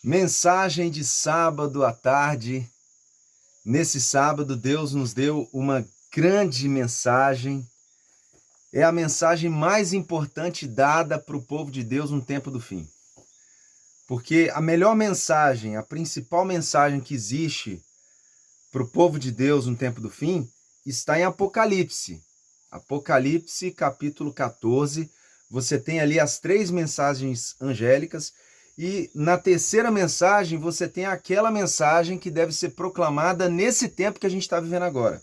Mensagem de sábado à tarde. Nesse sábado, Deus nos deu uma grande mensagem. É a mensagem mais importante dada para o povo de Deus no tempo do fim. Porque a melhor mensagem, a principal mensagem que existe para o povo de Deus no tempo do fim, está em Apocalipse. Apocalipse, capítulo 14. Você tem ali as 3 mensagens angélicas. E na terceira mensagem, você tem aquela mensagem que deve ser proclamada nesse tempo que a gente está vivendo agora.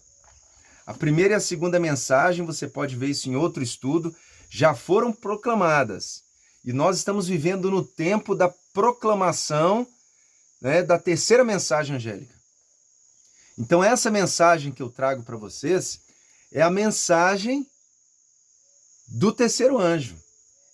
A primeira e a segunda mensagem, você pode ver isso em outro estudo, já foram proclamadas. E nós estamos vivendo no tempo da proclamação, da terceira mensagem angélica. Então, essa mensagem que eu trago para vocês é a mensagem do terceiro anjo.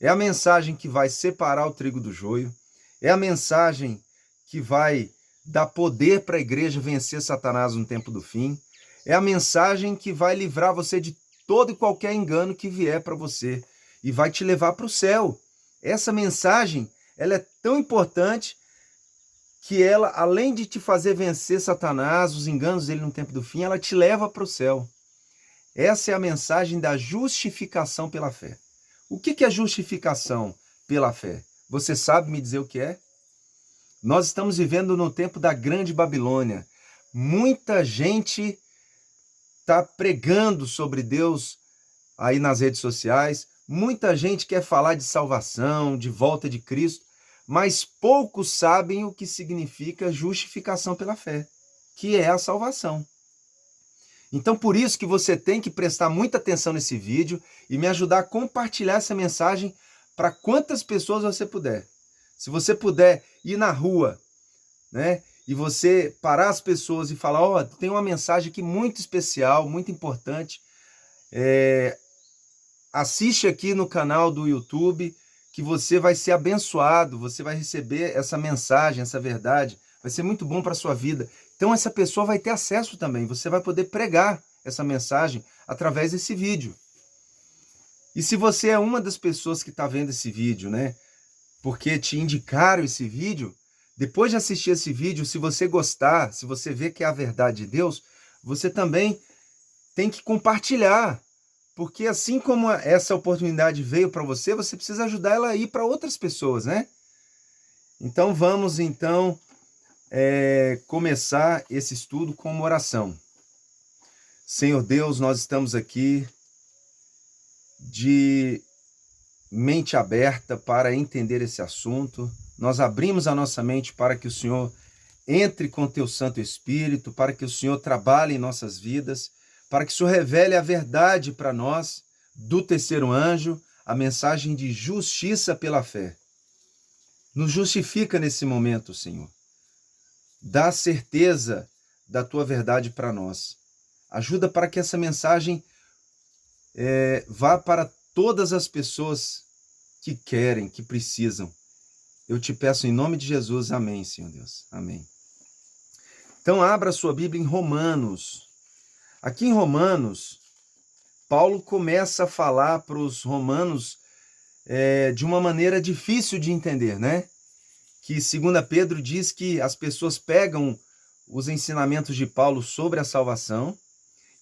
É a mensagem que vai separar o trigo do joio. É a mensagem que vai dar poder para a igreja vencer Satanás no tempo do fim. É a mensagem que vai livrar você de todo e qualquer engano que vier para você e vai te levar para o céu. Essa mensagem, ela é tão importante que ela, além de te fazer vencer Satanás, os enganos dele no tempo do fim, ela te leva para o céu. Essa é a mensagem da justificação pela fé. O que é justificação pela fé? Você sabe me dizer o que é? Nós estamos vivendo no tempo da Grande Babilônia. Muita gente está pregando sobre Deus aí nas redes sociais. Muita gente quer falar de salvação, de volta de Cristo, mas poucos sabem o que significa justificação pela fé, que é a salvação. Então, por isso que você tem que prestar muita atenção nesse vídeo e me ajudar a compartilhar essa mensagem para quantas pessoas você puder. Se você puder ir na rua, e você parar as pessoas e falar, tem uma mensagem aqui muito especial, muito importante, assiste aqui no canal do YouTube, que você vai ser abençoado, você vai receber essa mensagem, essa verdade, vai ser muito bom para a sua vida. Então essa pessoa vai ter acesso também, você vai poder pregar essa mensagem através desse vídeo. E se você é uma das pessoas que está vendo esse vídeo, porque te indicaram esse vídeo, depois de assistir esse vídeo, se você gostar, se você vê que é a verdade de Deus, você também tem que compartilhar. Porque assim como essa oportunidade veio para você, você precisa ajudar ela a ir para outras pessoas, Então vamos começar esse estudo com uma oração. Senhor Deus, nós estamos aqui de mente aberta para entender esse assunto. Nós abrimos a nossa mente para que o Senhor entre com teu Santo Espírito, para que o Senhor trabalhe em nossas vidas, para que o Senhor revele a verdade para nós do terceiro anjo, a mensagem de justiça pela fé. Nos justifica nesse momento, Senhor. Dá certeza da tua verdade para nós. Ajuda para que essa mensagem vá para todas as pessoas que querem, que precisam. Eu te peço em nome de Jesus, amém, Senhor Deus, amém. Então abra sua Bíblia em Romanos. Aqui em Romanos, Paulo começa a falar para os romanos de uma maneira difícil de entender, Que 2 Pedro diz que as pessoas pegam os ensinamentos de Paulo sobre a salvação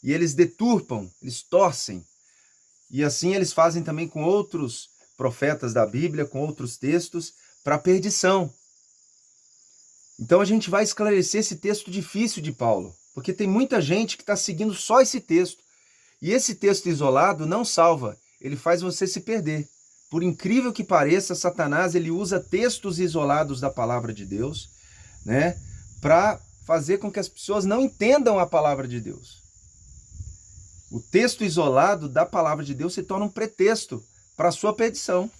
e eles deturpam, eles torcem. E assim eles fazem também com outros profetas da Bíblia, com outros textos, para a perdição. Então a gente vai esclarecer esse texto difícil de Paulo, porque tem muita gente que está seguindo só esse texto. E esse texto isolado não salva, ele faz você se perder. Por incrível que pareça, Satanás ele usa textos isolados da palavra de Deus, para fazer com que as pessoas não entendam a palavra de Deus. O texto isolado da palavra de Deus se torna um pretexto para a sua perdição,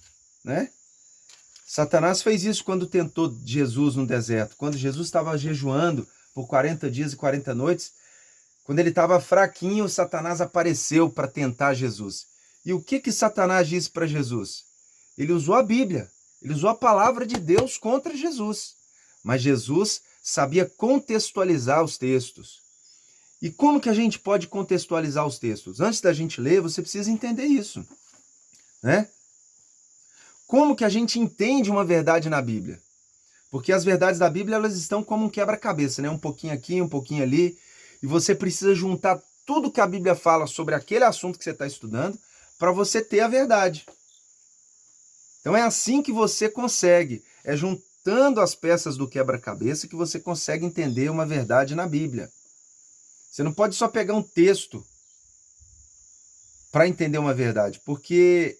Satanás fez isso quando tentou Jesus no deserto, quando Jesus estava jejuando por 40 dias e 40 noites, quando ele estava fraquinho, Satanás apareceu para tentar Jesus. E o que Satanás disse para Jesus? Ele usou a Bíblia, ele usou a palavra de Deus contra Jesus. Mas Jesus sabia contextualizar os textos. E como que a gente pode contextualizar os textos? Antes da gente ler, você precisa entender isso, Como que a gente entende uma verdade na Bíblia? Porque as verdades da Bíblia, elas estão como um quebra-cabeça, né? Um pouquinho aqui, um pouquinho ali. E você precisa juntar tudo que a Bíblia fala sobre aquele assunto que você está estudando para você ter a verdade. Então é assim que você consegue. É juntando as peças do quebra-cabeça que você consegue entender uma verdade na Bíblia. Você não pode só pegar um texto para entender uma verdade, porque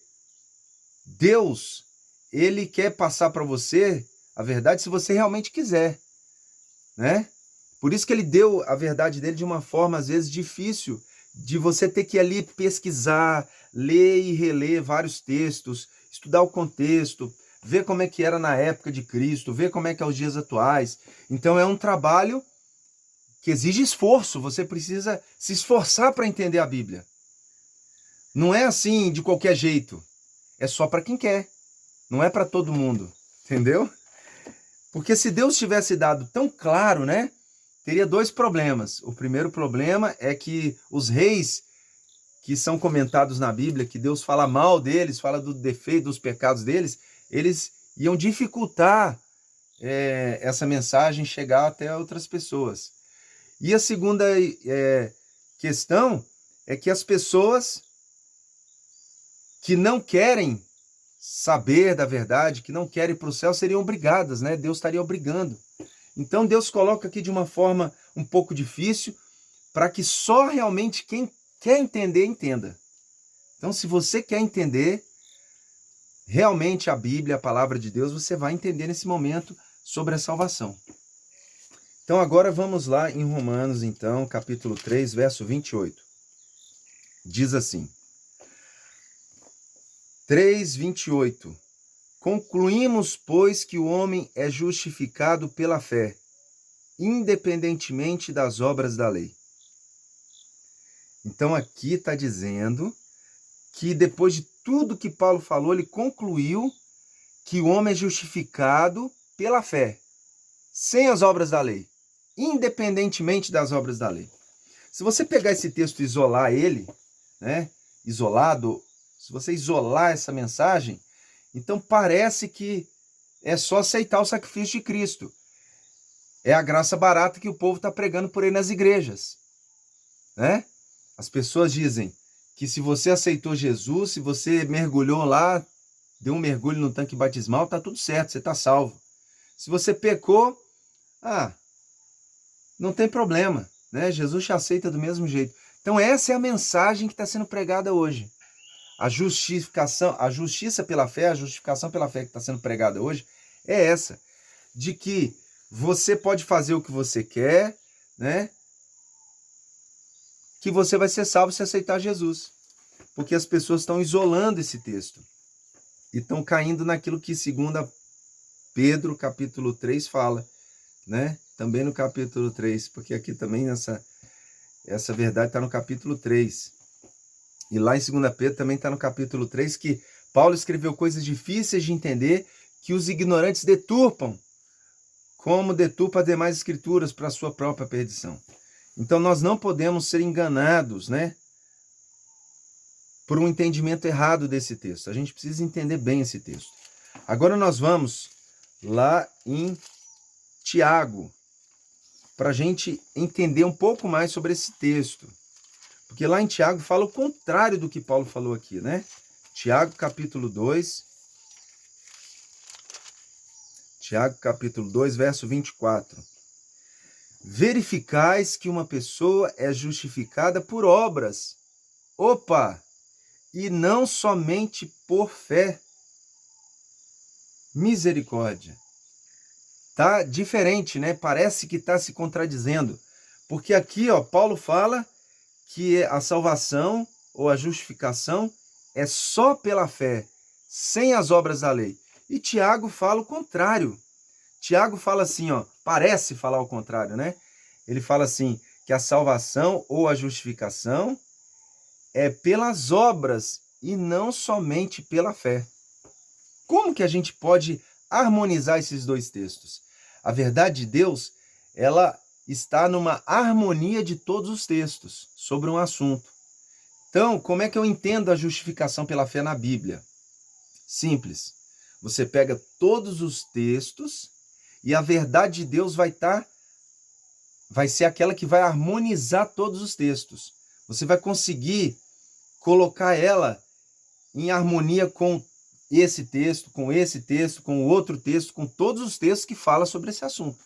Deus, ele quer passar para você a verdade se você realmente quiser, né? Por isso que ele deu a verdade dele de uma forma, às vezes, difícil, de você ter que ali pesquisar, ler e reler vários textos, estudar o contexto, ver como é que era na época de Cristo, ver como é que é os dias atuais. Então é um trabalho que exige esforço, você precisa se esforçar para entender a Bíblia. Não é assim de qualquer jeito, é só para quem quer, não é para todo mundo, entendeu? Porque se Deus tivesse dado tão claro, né, teria dois problemas. O primeiro problema é que os reis que são comentados na Bíblia, que Deus fala mal deles, fala do defeito, dos pecados deles, eles iam dificultar essa mensagem chegar até outras pessoas. E a segunda questão é que as pessoas que não querem saber da verdade, que não querem ir para o céu, seriam obrigadas, né? Deus estaria obrigando. Então Deus coloca aqui de uma forma um pouco difícil, para que só realmente quem quer entender, entenda. Então, se você quer entender realmente a Bíblia, a palavra de Deus, você vai entender nesse momento sobre a salvação. Então, agora vamos lá em Romanos, então, capítulo 3, verso 28. Diz assim: 3:28. Concluímos, pois, que o homem é justificado pela fé, independentemente das obras da lei. Então aqui está dizendo que depois de tudo que Paulo falou, ele concluiu que o homem é justificado pela fé, sem as obras da lei, independentemente das obras da lei. Se você pegar esse texto e isolar ele, né, isolado, se você isolar essa mensagem, então parece que é só aceitar o sacrifício de Cristo. É a graça barata que o povo está pregando por aí nas igrejas, né? As pessoas dizem que se você aceitou Jesus, se você mergulhou lá, deu um mergulho no tanque batismal, tá tudo certo, você tá salvo. Se você pecou, não tem problema, né? Jesus te aceita do mesmo jeito. Então essa é a mensagem que está sendo pregada hoje. A justificação, a justiça pela fé, a justificação pela fé que está sendo pregada hoje é essa, de que você pode fazer o que você quer, né? Que você vai ser salvo se aceitar Jesus. Porque as pessoas estão isolando esse texto e estão caindo naquilo que 2 Pedro, capítulo 3, fala, né? Também no capítulo 3, porque aqui também essa verdade está no capítulo 3. E lá em 2 Pedro também está no capítulo 3, que Paulo escreveu coisas difíceis de entender que os ignorantes deturpam, como deturpa as demais escrituras para a sua própria perdição. Então nós não podemos ser enganados, né, por um entendimento errado desse texto. A gente precisa entender bem esse texto. Agora nós vamos lá em Tiago, para a gente entender um pouco mais sobre esse texto. Porque lá em Tiago fala o contrário do que Paulo falou aqui, né? Tiago capítulo 2. Tiago capítulo 2, verso 24. Verificais que uma pessoa é justificada por obras. Opa! E não somente por fé. Misericórdia. Tá diferente, né? Parece que está se contradizendo. Porque aqui, ó, Paulo fala que a salvação ou a justificação é só pela fé, sem as obras da lei. E Tiago fala o contrário. Tiago fala assim, ó, parece falar o contrário, né? Ele fala assim, que a salvação ou a justificação é pelas obras e não somente pela fé. Como que a gente pode harmonizar esses dois textos? A verdade de Deus, ela está numa harmonia de todos os textos sobre um assunto. Então, como é que eu entendo a justificação pela fé na Bíblia? Simples. Você pega todos os textos e a verdade de Deus vai ser aquela que vai harmonizar todos os textos. Você vai conseguir colocar ela em harmonia com esse texto, com esse texto, com o outro texto, com todos os textos que falam sobre esse assunto.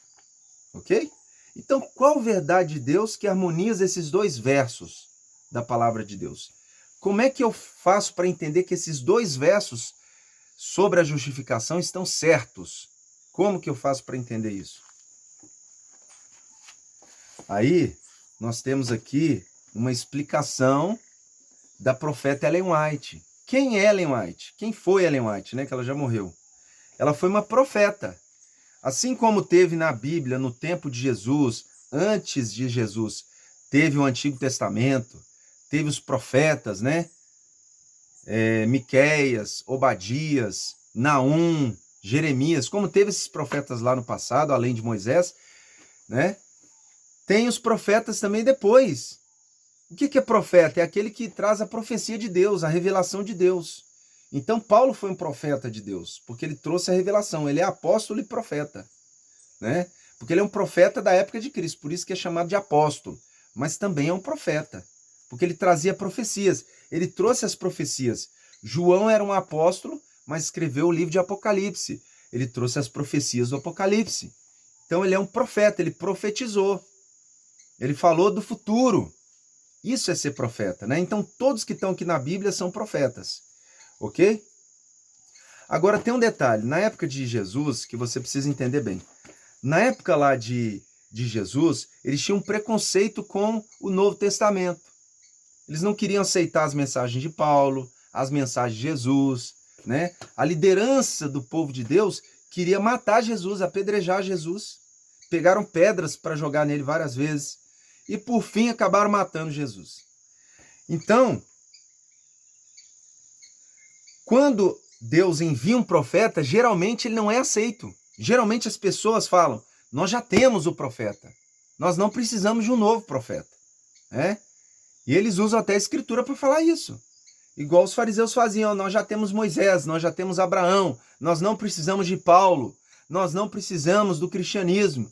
Ok? Então, qual verdade de Deus que harmoniza esses dois versos da palavra de Deus? Como é que eu faço para entender que esses dois versos sobre a justificação estão certos? Como que eu faço para entender isso? Aí, nós temos aqui uma explicação da profeta Ellen White. Quem é Ellen White? Quem foi Ellen White, né? Que ela já morreu. Ela foi uma profeta. Assim como teve na Bíblia, no tempo de Jesus, antes de Jesus, teve o Antigo Testamento, teve os profetas, né? Miqueias, Obadias, Naum, Jeremias, como teve esses profetas lá no passado, além de Moisés, né? Tem os profetas também depois. O que é profeta? É aquele que traz a profecia de Deus, a revelação de Deus. Então Paulo foi um profeta de Deus, porque ele trouxe a revelação, ele é apóstolo e profeta, né? Porque ele é um profeta da época de Cristo, por isso que é chamado de apóstolo, mas também é um profeta, porque ele trazia profecias, ele trouxe as profecias. João era um apóstolo, mas escreveu o livro de Apocalipse, ele trouxe as profecias do Apocalipse. Então ele é um profeta, ele profetizou, ele falou do futuro. Isso é ser profeta, né? Então todos que estão aqui na Bíblia são profetas. Ok? Agora tem um detalhe, na época de Jesus, que você precisa entender bem. Na época lá de Jesus, eles tinham um preconceito com o Novo Testamento. Eles não queriam aceitar as mensagens de Paulo, as mensagens de Jesus, né? A liderança do povo de Deus queria matar Jesus, apedrejar Jesus. Pegaram pedras para jogar nele várias vezes e por fim acabaram matando Jesus. Então, quando Deus envia um profeta, geralmente ele não é aceito. Geralmente as pessoas falam, nós já temos o profeta, nós não precisamos de um novo profeta. Né? E eles usam até a escritura para falar isso. Igual os fariseus faziam, nós já temos Moisés, nós já temos Abraão, nós não precisamos de Paulo, nós não precisamos do cristianismo.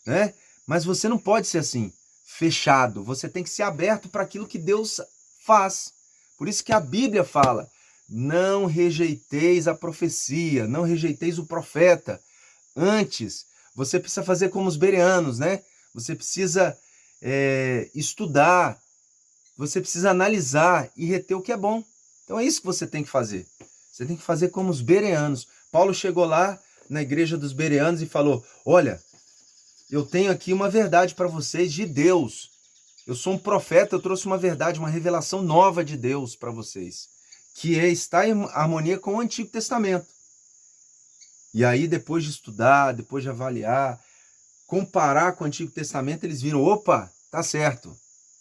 Né? Mas você não pode ser assim, fechado, você tem que ser aberto para aquilo que Deus faz. Por isso que a Bíblia fala, não rejeiteis a profecia, não rejeiteis o profeta. Antes, você precisa fazer como os bereanos, né? Você precisa estudar, você precisa analisar e reter o que é bom. Então é isso que você tem que fazer. Você tem que fazer como os bereanos. Paulo chegou lá na igreja dos bereanos e falou, olha, eu tenho aqui uma verdade para vocês de Deus. Eu sou um profeta, eu trouxe uma verdade, uma revelação nova de Deus para vocês. Que está em harmonia com o Antigo Testamento. E aí, depois de estudar, depois de avaliar, comparar com o Antigo Testamento, eles viram, opa, tá certo.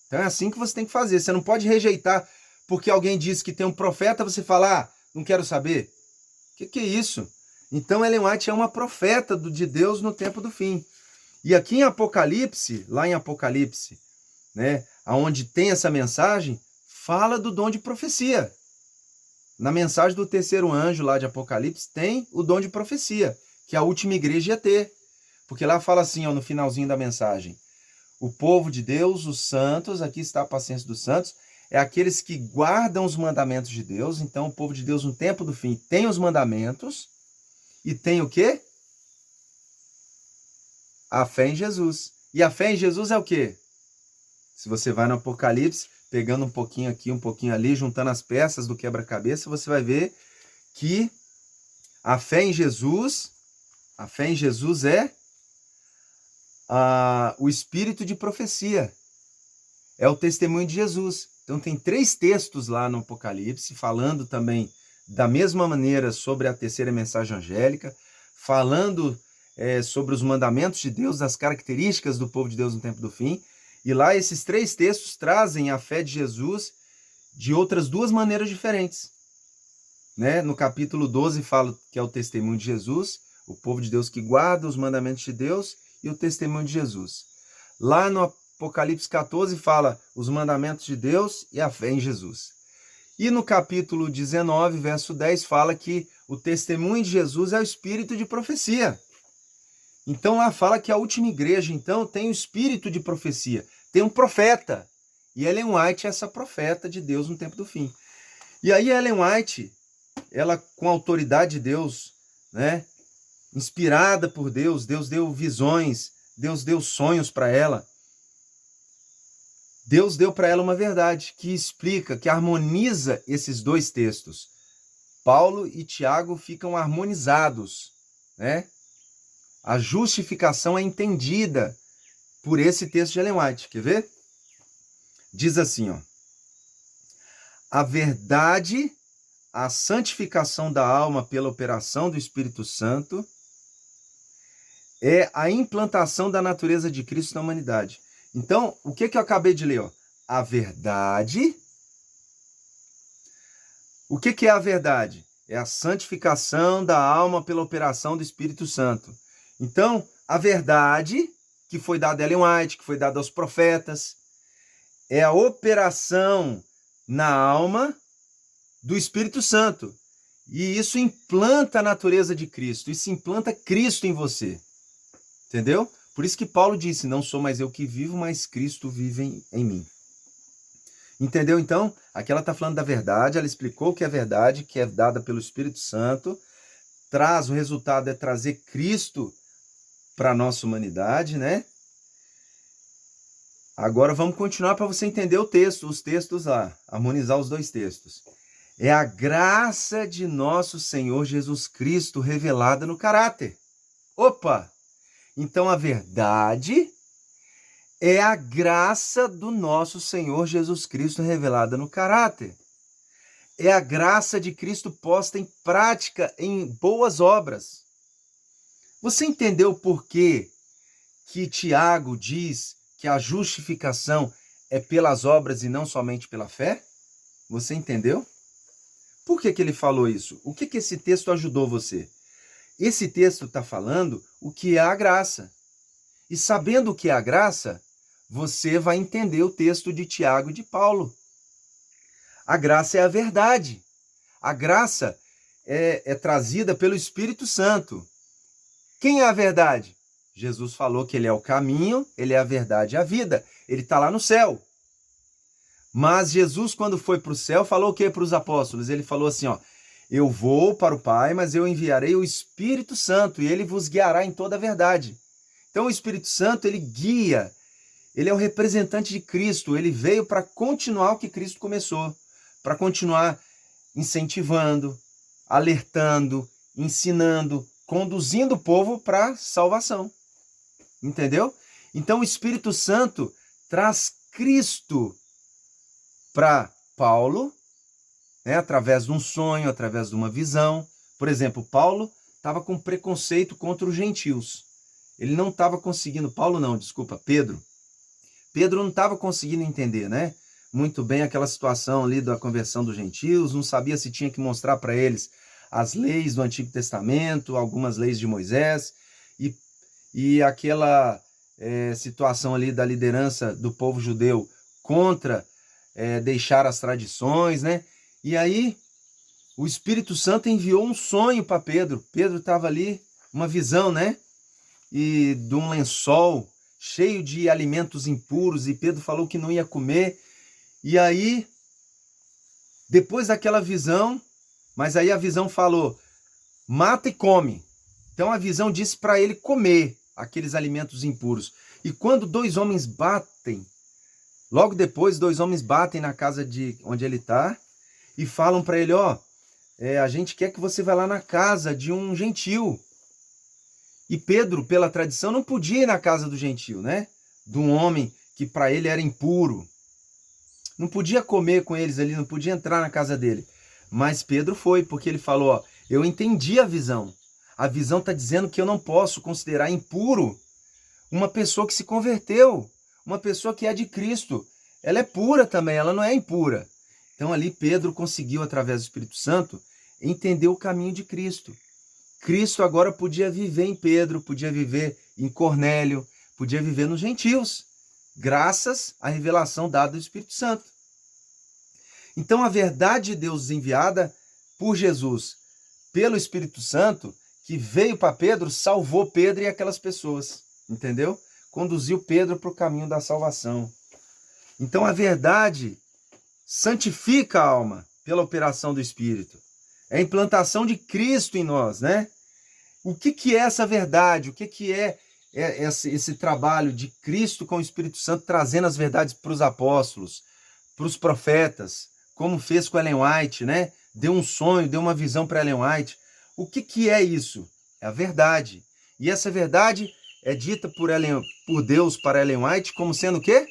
Então é assim que você tem que fazer. Você não pode rejeitar porque alguém disse que tem um profeta, você fala, ah, não quero saber. O que é isso? Então Ellen White é uma profeta de Deus no tempo do fim. E aqui em Apocalipse, lá em Apocalipse, né, onde tem essa mensagem, fala do dom de profecia. Na mensagem do terceiro anjo lá de Apocalipse tem o dom de profecia, que a última igreja ia ter. Porque lá fala assim, ó, no finalzinho da mensagem, o povo de Deus, os santos, aqui está a paciência dos santos, é aqueles que guardam os mandamentos de Deus. Então o povo de Deus no tempo do fim tem os mandamentos e tem o quê? A fé em Jesus. E a fé em Jesus é o quê? Se você vai no Apocalipse, pegando um pouquinho aqui, um pouquinho ali, juntando as peças do quebra-cabeça, você vai ver que a fé em Jesus é o espírito de profecia. É o testemunho de Jesus. Então tem 3 textos lá no Apocalipse, falando também da mesma maneira sobre a terceira mensagem angélica, falando sobre os mandamentos de Deus, das características do povo de Deus no tempo do fim. E lá esses 3 textos trazem a fé de Jesus de outras 2 maneiras diferentes. Né? No capítulo 12 fala que é o testemunho de Jesus, o povo de Deus que guarda os mandamentos de Deus e o testemunho de Jesus. Lá no Apocalipse 14 fala os mandamentos de Deus e a fé em Jesus. E no capítulo 19, verso 10, fala que o testemunho de Jesus é o espírito de profecia. Então lá fala que a última igreja, então, tem o espírito de profecia, tem um profeta. E Ellen White é essa profeta de Deus no tempo do fim. E aí Ellen White, ela com a autoridade de Deus, né, inspirada por Deus, Deus deu visões, Deus deu sonhos para ela. Deus deu para ela uma verdade que explica, que harmoniza esses dois textos. Paulo e Tiago ficam harmonizados, né? A justificação é entendida por esse texto de Ellen White. Quer ver? Diz assim, ó. A verdade, a santificação da alma pela operação do Espírito Santo é a implantação da natureza de Cristo na humanidade. Então, o que eu acabei de ler? Ó? A verdade. O que é a verdade? É a santificação da alma pela operação do Espírito Santo. Então, a verdade que foi dada a Ellen White, que foi dada aos profetas, é a operação na alma do Espírito Santo. E isso implanta a natureza de Cristo, isso implanta Cristo em você. Entendeu? Por isso que Paulo disse, não sou mais eu que vivo, mas Cristo vive em mim. Entendeu? Então, aqui ela está falando da verdade, ela explicou que é verdade, que é dada pelo Espírito Santo, o resultado é trazer Cristo para a nossa humanidade, né? Agora vamos continuar para você entender o texto, os textos lá, harmonizar os dois textos. É a graça de nosso Senhor Jesus Cristo revelada no caráter. Opa! Então a verdade é a graça do nosso Senhor Jesus Cristo revelada no caráter. É a graça de Cristo posta em prática em boas obras. Você entendeu por que Tiago diz que a justificação é pelas obras e não somente pela fé? Você entendeu? Por que ele falou isso? O que esse texto ajudou você? Esse texto está falando o que é a graça. E sabendo o que é a graça, você vai entender o texto de Tiago e de Paulo. A graça é a verdade. A graça é trazida pelo Espírito Santo. Quem é a verdade? Jesus falou que ele é o caminho, ele é a verdade e a vida. Ele está lá no céu. Mas Jesus, quando foi para o céu, falou o que para os apóstolos? Ele falou assim, ó, eu vou para o Pai, mas eu enviarei o Espírito Santo e ele vos guiará em toda a verdade. Então o Espírito Santo, ele guia, ele é o representante de Cristo, ele veio para continuar o que Cristo começou, para continuar incentivando, alertando, ensinando, conduzindo o povo para a salvação. Entendeu? Então o Espírito Santo traz Cristo para Paulo, né, através de um sonho, através de uma visão. Por exemplo, Paulo estava com preconceito contra os gentios. Ele não estava conseguindo, Pedro. Pedro não estava conseguindo entender, né? Muito bem aquela situação ali da conversão dos gentios, não sabia se tinha que mostrar para eles as leis do Antigo Testamento, algumas leis de Moisés, e aquela situação ali da liderança do povo judeu contra deixar as tradições, né? E aí o Espírito Santo enviou um sonho para Pedro. Pedro estava ali, uma visão, né? E de um lençol cheio de alimentos impuros, e Pedro falou que não ia comer. E aí, depois daquela visão, mas aí a visão falou, mata e come. Então a visão disse para ele comer aqueles alimentos impuros. E quando dois homens batem, logo depois dois homens batem na casa de onde ele está e falam para ele, ó, a gente quer que você vá lá na casa de um gentil. E Pedro, pela tradição, não podia ir na casa do gentil, né? De um homem que para ele era impuro. Não podia comer com eles ali, não podia entrar na casa dele. Mas Pedro foi, porque ele falou, ó, eu entendi a visão. A visão está dizendo que eu não posso considerar impuro uma pessoa que se converteu, uma pessoa que é de Cristo. Ela é pura também, ela não é impura. Então ali Pedro conseguiu, através do Espírito Santo, entender o caminho de Cristo. Cristo agora podia viver em Pedro, podia viver em Cornélio, podia viver nos gentios, graças à revelação dada do Espírito Santo. Então a verdade de Deus enviada por Jesus, pelo Espírito Santo, que veio para Pedro, salvou Pedro e aquelas pessoas, entendeu? Conduziu Pedro para o caminho da salvação. Então a verdade santifica a alma pela operação do Espírito. É a implantação de Cristo em nós, né? O que é essa verdade? O que é esse trabalho de Cristo com o Espírito Santo trazendo as verdades para os apóstolos, para os profetas, como fez com Ellen White, né? Deu um sonho, deu uma visão para Ellen White. O que é isso? É a verdade. E essa verdade é dita por Deus para Ellen White como sendo o quê?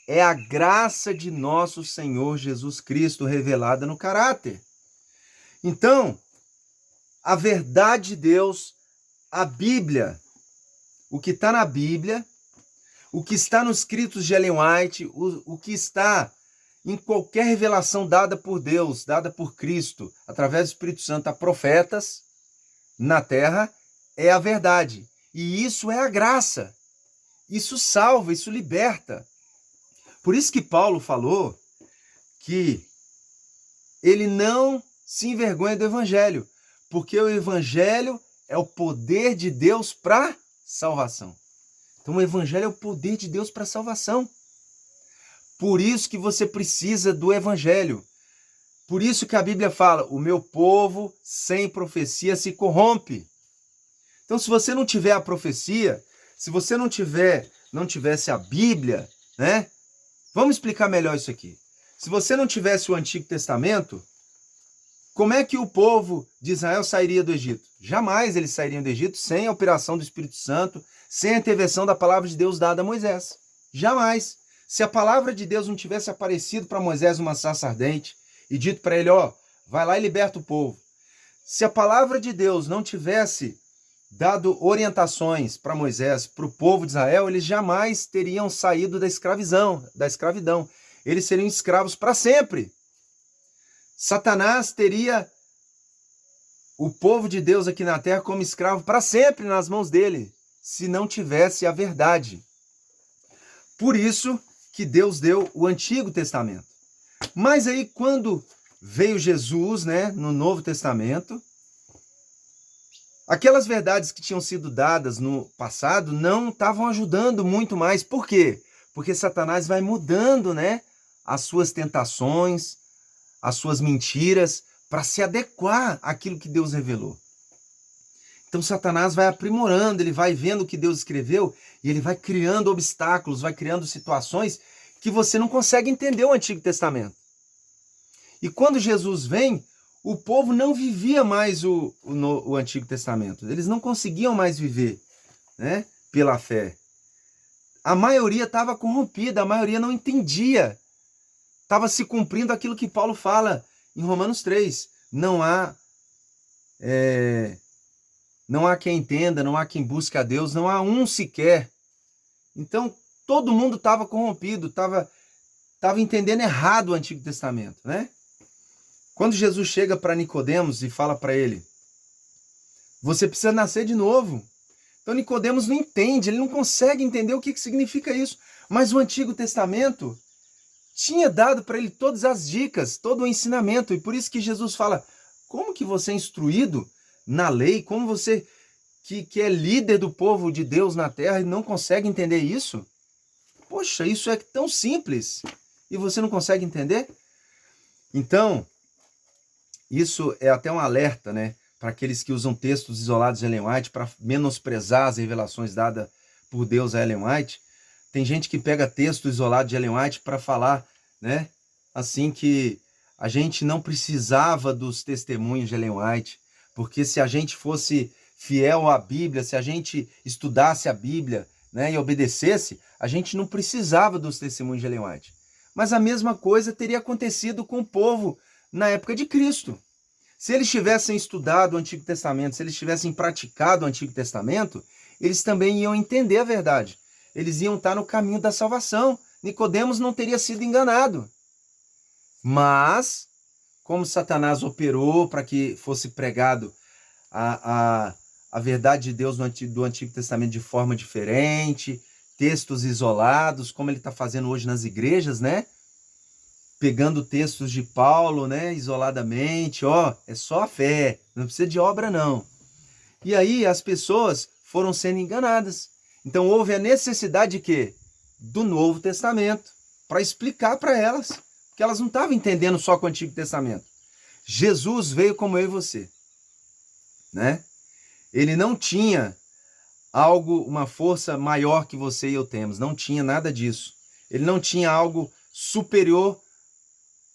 É a graça de nosso Senhor Jesus Cristo revelada no caráter. Então, a verdade de Deus, a Bíblia, o que está na Bíblia, o que está nos escritos de Ellen White, o que está em qualquer revelação dada por Deus, dada por Cristo, através do Espírito Santo a profetas na terra, é a verdade. E isso é a graça. Isso salva, isso liberta. Por isso que Paulo falou que ele não se envergonha do Evangelho, porque o Evangelho é o poder de Deus para salvação. Então o Evangelho é o poder de Deus para salvação. Por isso que você precisa do Evangelho. Por isso que a Bíblia fala, o meu povo sem profecia se corrompe. Então se você não tiver a profecia, se você não tivesse a Bíblia, né? Vamos explicar melhor isso aqui. Se você não tivesse o Antigo Testamento, como é que o povo de Israel sairia do Egito? Jamais eles sairiam do Egito sem a operação do Espírito Santo, sem a intervenção da palavra de Deus dada a Moisés. Jamais. Se a palavra de Deus não tivesse aparecido para Moisés numa sarça ardente e dito para ele, vai lá e liberta o povo. Se a palavra de Deus não tivesse dado orientações para Moisés, para o povo de Israel, eles jamais teriam saído da escravidão. Eles seriam escravos para sempre. Satanás teria o povo de Deus aqui na terra como escravo para sempre nas mãos dele, se não tivesse a verdade. Por isso que Deus deu o Antigo Testamento. Mas aí quando veio Jesus, né, no Novo Testamento, aquelas verdades que tinham sido dadas no passado não estavam ajudando muito mais. Por quê? Porque Satanás vai mudando, né, as suas tentações, as suas mentiras, para se adequar àquilo que Deus revelou. Então Satanás vai aprimorando, ele vai vendo o que Deus escreveu e ele vai criando obstáculos, vai criando situações que você não consegue entender o Antigo Testamento. E quando Jesus vem, o povo não vivia mais o Antigo Testamento. Eles não conseguiam mais viver, né, pela fé. A maioria estava corrompida, a maioria não entendia. Estava se cumprindo aquilo que Paulo fala em Romanos 3. Não há quem entenda, não há quem busque a Deus, não há um sequer. Então, todo mundo estava corrompido, estava entendendo errado o Antigo Testamento, né? Quando Jesus chega para Nicodemos e fala para ele, você precisa nascer de novo. Então Nicodemos não entende, ele não consegue entender o que significa isso. Mas o Antigo Testamento tinha dado para ele todas as dicas, todo o ensinamento. E por isso que Jesus fala, como que você é instruído na lei, como você que é líder do povo de Deus na terra e não consegue entender isso? Poxa, isso é tão simples e você não consegue entender? Então, isso é até um alerta, né, para aqueles que usam textos isolados de Ellen White para menosprezar as revelações dadas por Deus a Ellen White. Tem gente que pega texto isolado de Ellen White para falar, né, assim que a gente não precisava dos testemunhos de Ellen White, porque se a gente fosse fiel à Bíblia, se a gente estudasse a Bíblia, né, e obedecesse, a gente não precisava dos testemunhos de Ellen White. Mas a mesma coisa teria acontecido com o povo na época de Cristo. Se eles tivessem estudado o Antigo Testamento, se eles tivessem praticado o Antigo Testamento, eles também iam entender a verdade. Eles iam estar no caminho da salvação. Nicodemos não teria sido enganado. Mas, como Satanás operou para que fosse pregado a verdade de Deus do Antigo Testamento de forma diferente, textos isolados, como ele está fazendo hoje nas igrejas, né? Pegando textos de Paulo, né, isoladamente, é só a fé, não precisa de obra não. E aí as pessoas foram sendo enganadas. Então houve a necessidade de quê? Do Novo Testamento, para explicar para elas, porque elas não estavam entendendo só com o Antigo Testamento. Jesus veio como eu e você, né? Ele não tinha algo, uma força maior que você e eu temos, não tinha nada disso. Ele não tinha algo superior.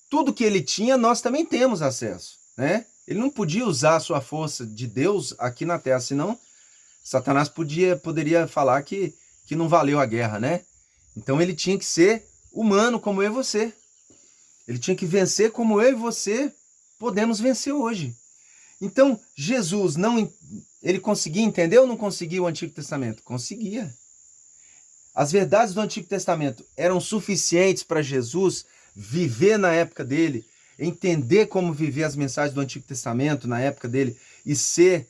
Tudo que ele tinha, nós também temos acesso, né? Ele não podia usar a sua força de Deus aqui na Terra, senão Satanás poderia falar que não valeu a guerra, né? Então ele tinha que ser humano como eu e você. Ele tinha que vencer como eu e você podemos vencer hoje. Então Jesus ele conseguia entender ou não conseguia o Antigo Testamento? Conseguia. As verdades do Antigo Testamento eram suficientes para Jesus viver na época dele, entender como viver as mensagens do Antigo Testamento na época dele e ser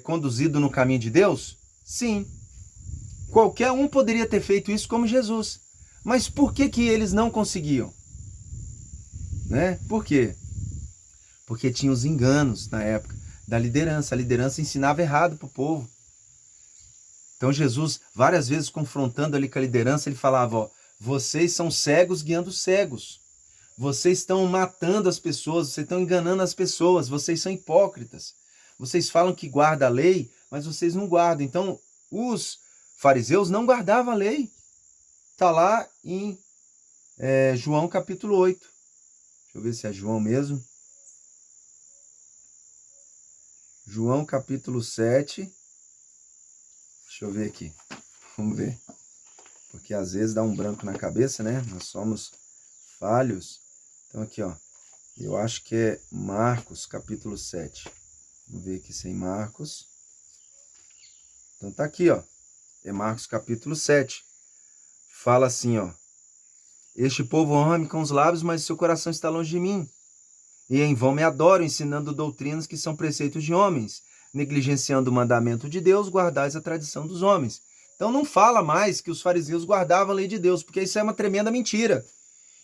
conduzido no caminho de Deus? Sim. Qualquer um poderia ter feito isso como Jesus. Mas por que eles não conseguiam? Né? Por quê? Porque tinha os enganos na época da liderança. A liderança ensinava errado para o povo. Então Jesus, várias vezes confrontando ali com a liderança, ele falava, ó, vocês são cegos guiando cegos. Vocês estão matando as pessoas, vocês estão enganando as pessoas, vocês são hipócritas. Vocês falam que guardam a lei, mas vocês não guardam. Então, os fariseus não guardavam a lei. Está lá em João capítulo 8. Deixa eu ver se é João mesmo. João capítulo 7. Deixa eu ver aqui. Vamos ver. Porque às vezes dá um branco na cabeça, né? Nós somos falhos. Então aqui, ó. Eu acho que é Marcos capítulo 7. Vamos ver aqui sem Marcos. Então tá aqui, ó. É Marcos capítulo 7. Fala assim, ó. Este povo honra-me com os lábios, mas seu coração está longe de mim. E em vão me adoram, ensinando doutrinas que são preceitos de homens. Negligenciando o mandamento de Deus, guardais a tradição dos homens. Então não fala mais que os fariseus guardavam a lei de Deus, porque isso é uma tremenda mentira.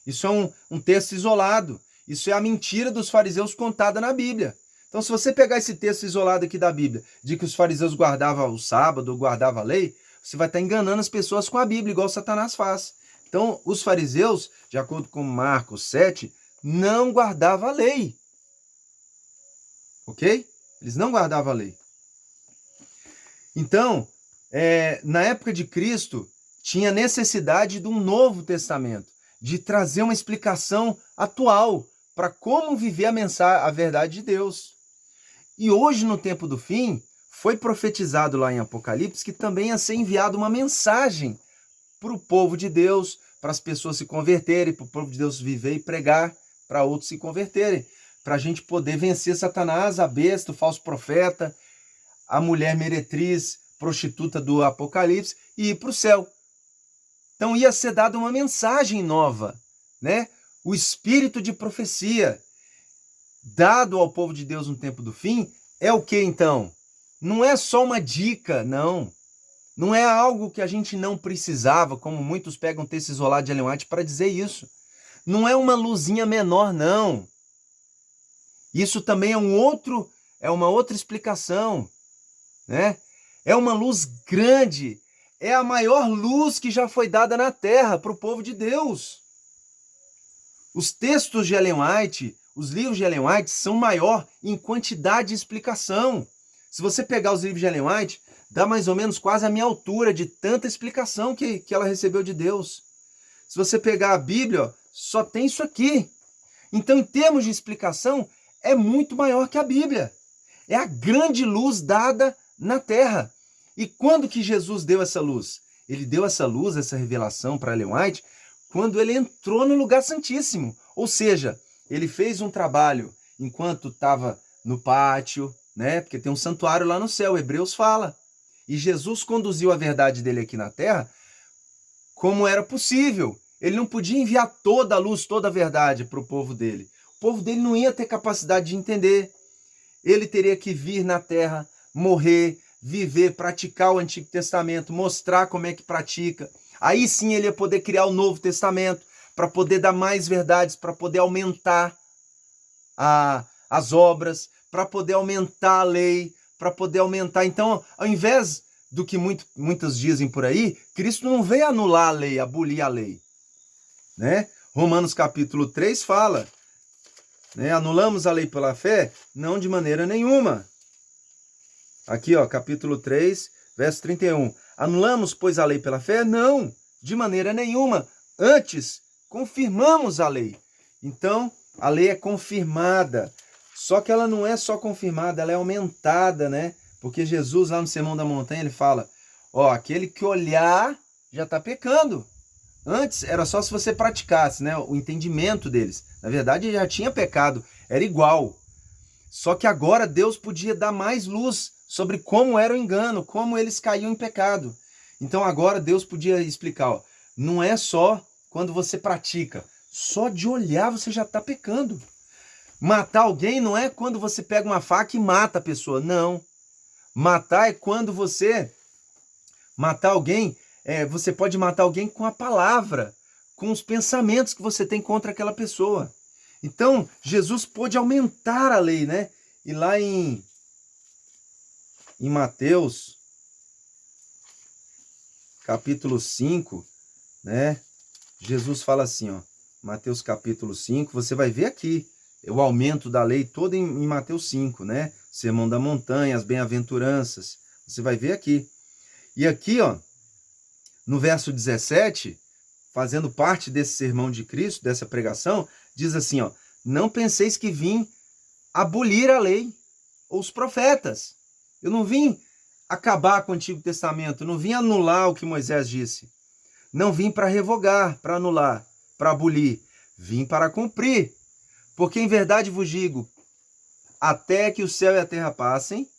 Isso é um texto isolado. Isso é a mentira dos fariseus contada na Bíblia. Então se você pegar esse texto isolado aqui da Bíblia, de que os fariseus guardavam o sábado, ou guardavam a lei, você vai estar enganando as pessoas com a Bíblia, igual Satanás faz. Então os fariseus, de acordo com Marcos 7, não guardavam a lei. Ok? Eles não guardavam a lei. Então, na época de Cristo, tinha necessidade de um Novo Testamento, de trazer uma explicação atual para como viver a verdade de Deus. E hoje, no tempo do fim, foi profetizado lá em Apocalipse que também ia ser enviada uma mensagem para o povo de Deus, para as pessoas se converterem, para o povo de Deus viver e pregar, para outros se converterem, para a gente poder vencer Satanás, a besta, o falso profeta, a mulher meretriz, prostituta do Apocalipse, e ir para o céu. Então ia ser dada uma mensagem nova, né? O espírito de profecia dado ao povo de Deus no tempo do fim é o que então? Não é só uma dica, não. Não é algo que a gente não precisava, como muitos pegam texto isolado de Ellen White para dizer isso. Não é uma luzinha menor, não. Isso também é uma outra explicação, né? É uma luz grande, é a maior luz que já foi dada na Terra para o povo de Deus. Os textos de Ellen White, os livros de Ellen White são maior em quantidade de explicação. Se você pegar os livros de Ellen White, dá mais ou menos quase a minha altura de tanta explicação que ela recebeu de Deus. Se você pegar a Bíblia, só tem isso aqui. Então, em termos de explicação, é muito maior que a Bíblia. É a grande luz dada na Terra. E quando que Jesus deu essa luz? Ele deu essa luz, essa revelação para Ellen White, quando ele entrou no lugar santíssimo. Ou seja, ele fez um trabalho enquanto estava no pátio, né? Porque tem um santuário lá no céu, Hebreus fala. E Jesus conduziu a verdade dele aqui na Terra como era possível. Ele não podia enviar toda a luz, toda a verdade para o povo dele. O povo dele não ia ter capacidade de entender. Ele teria que vir na Terra, morrer, viver, praticar o Antigo Testamento, mostrar como é que pratica. Aí sim ele ia poder criar o Novo Testamento, para poder dar mais verdades, para poder aumentar as obras, para poder aumentar a lei, para poder aumentar. Então, ao invés do que muitos dizem por aí, Cristo não veio anular a lei, abolir a lei, né? Romanos capítulo 3 fala, né? Anulamos a lei pela fé? Não, de maneira nenhuma. Aqui, ó, capítulo 3, verso 31. Anulamos, pois, a lei pela fé? Não, de maneira nenhuma. Antes, confirmamos a lei. Então, a lei é confirmada. Só que ela não é só confirmada, ela é aumentada, né? Porque Jesus, lá no Sermão da Montanha, ele fala, ó, aquele que olhar já está pecando. Antes, era só se você praticasse, né? O entendimento deles. Na verdade, já tinha pecado, era igual. Só que agora Deus podia dar mais luz sobre como era o engano, como eles caíam em pecado. Então agora Deus podia explicar, ó, não é só quando você pratica, só de olhar você já está pecando. Matar alguém não é quando você pega uma faca e mata a pessoa, não. Matar é quando você matar alguém, você pode matar alguém com a palavra, com os pensamentos que você tem contra aquela pessoa. Então, Jesus pôde aumentar a lei, né? E lá em Mateus, capítulo 5, né? Jesus fala assim, ó, Mateus capítulo 5, você vai ver aqui o aumento da lei todo em Mateus 5, né? Sermão da Montanha, as bem-aventuranças, você vai ver aqui. E aqui, ó, no verso 17, fazendo parte desse sermão de Cristo, dessa pregação, diz assim, ó, não penseis que vim abolir a lei ou os profetas. Eu não vim acabar com o Antigo Testamento, eu não vim anular o que Moisés disse. Não vim para revogar, para anular, para abolir. Vim para cumprir. Porque em verdade vos digo, até que o céu e a terra passem,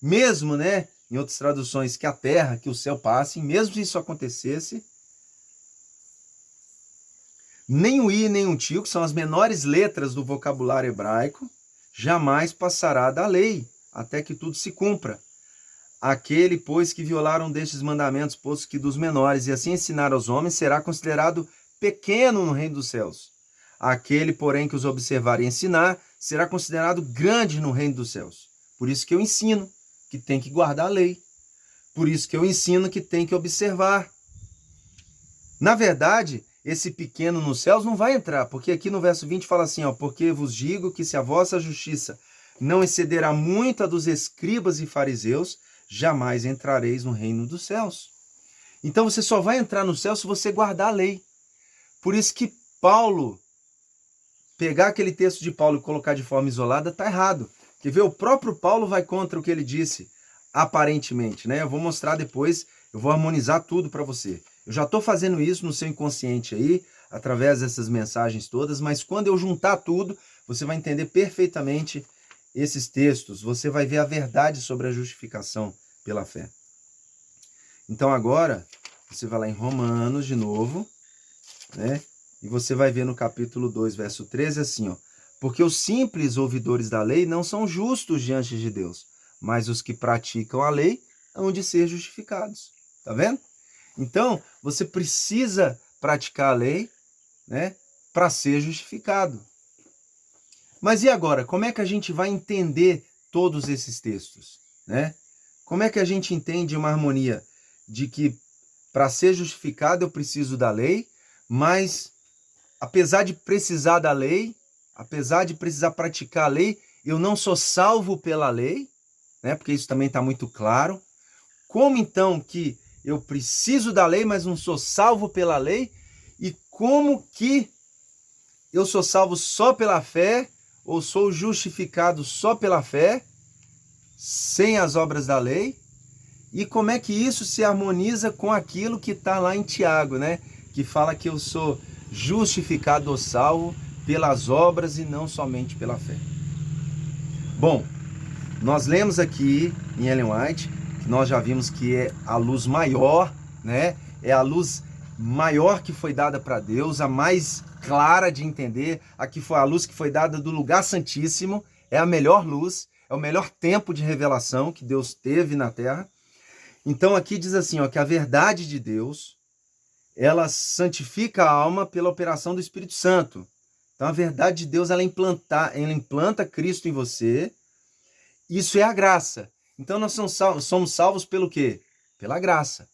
mesmo, né, em outras traduções, que a terra, que o céu passem, mesmo se isso acontecesse, nem o i nem o tio, que são as menores letras do vocabulário hebraico, jamais passará da lei, até que tudo se cumpra. Aquele, pois, que violaram destes mandamentos, posto que dos menores, e assim ensinar aos homens, será considerado pequeno no reino dos céus. Aquele, porém, que os observar e ensinar, será considerado grande no reino dos céus. Por isso que eu ensino que tem que guardar a lei. Por isso que eu ensino que tem que observar. Na verdade, esse pequeno nos céus não vai entrar, porque aqui no verso 20 fala assim, ó, porque vos digo que se a vossa justiça não excederá muito a dos escribas e fariseus, jamais entrareis no reino dos céus. Então você só vai entrar no céu se você guardar a lei. Por isso que Paulo, pegar aquele texto de Paulo e colocar de forma isolada, está errado. Quer ver? O próprio Paulo vai contra o que ele disse, aparentemente, né? Eu vou mostrar depois, eu vou harmonizar tudo para você. Eu já estou fazendo isso no seu inconsciente aí, através dessas mensagens todas, mas quando eu juntar tudo, você vai entender perfeitamente esses textos, você vai ver a verdade sobre a justificação pela fé. Então agora, você vai lá em Romanos de novo, né? E você vai ver no capítulo 2, verso 13, assim, ó. Porque os simples ouvidores da lei não são justos diante de Deus, mas os que praticam a lei hão de ser justificados. Tá vendo? Então, você precisa praticar a lei, né, para ser justificado. Mas e agora? Como é que a gente vai entender todos esses textos, né? Como é que a gente entende uma harmonia de que para ser justificado eu preciso da lei, mas apesar de precisar da lei, apesar de precisar praticar a lei, eu não sou salvo pela lei, né? Porque isso também está muito claro. Como então que eu preciso da lei, mas não sou salvo pela lei? E como que eu sou salvo só pela fé, ou sou justificado só pela fé, sem as obras da lei? E como é que isso se harmoniza com aquilo que está lá em Tiago, né? Que fala que eu sou justificado ou salvo pelas obras e não somente pela fé. Bom, nós lemos aqui em Ellen White, que nós já vimos que é a luz maior, né? É a luz maior que foi dada para Deus, a mais clara de entender, a que foi a luz que foi dada do lugar santíssimo, é a melhor luz, é o melhor tempo de revelação que Deus teve na Terra. Então aqui diz assim, ó, que a verdade de Deus, ela santifica a alma pela operação do Espírito Santo. Então a verdade de Deus, ela implanta Cristo em você, Isso é a graça. Então nós somos salvos pelo quê? Pela graça.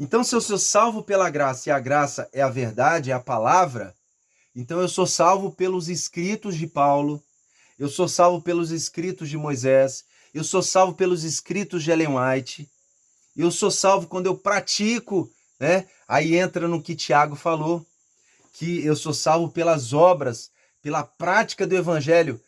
Então se eu sou salvo pela graça e a graça é a verdade, é a palavra, então eu sou salvo pelos escritos de Paulo, eu sou salvo pelos escritos de Moisés, eu sou salvo pelos escritos de Ellen White, eu sou salvo quando eu pratico, né? Aí entra no que Tiago falou, que eu sou salvo pelas obras, pela prática do evangelho,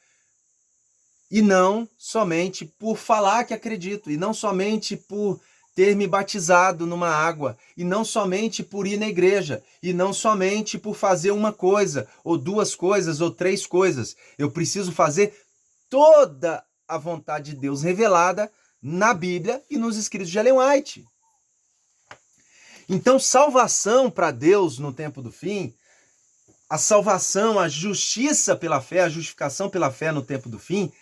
e não somente por falar que acredito, e não somente por ter me batizado numa água, e não somente por ir na igreja, e não somente por fazer uma coisa, ou duas coisas, ou três coisas. Eu preciso fazer toda a vontade de Deus revelada na Bíblia e nos escritos de Ellen White. Então, salvação para Deus no tempo do fim, a salvação, a justiça pela fé, a justificação pela fé no tempo do fim,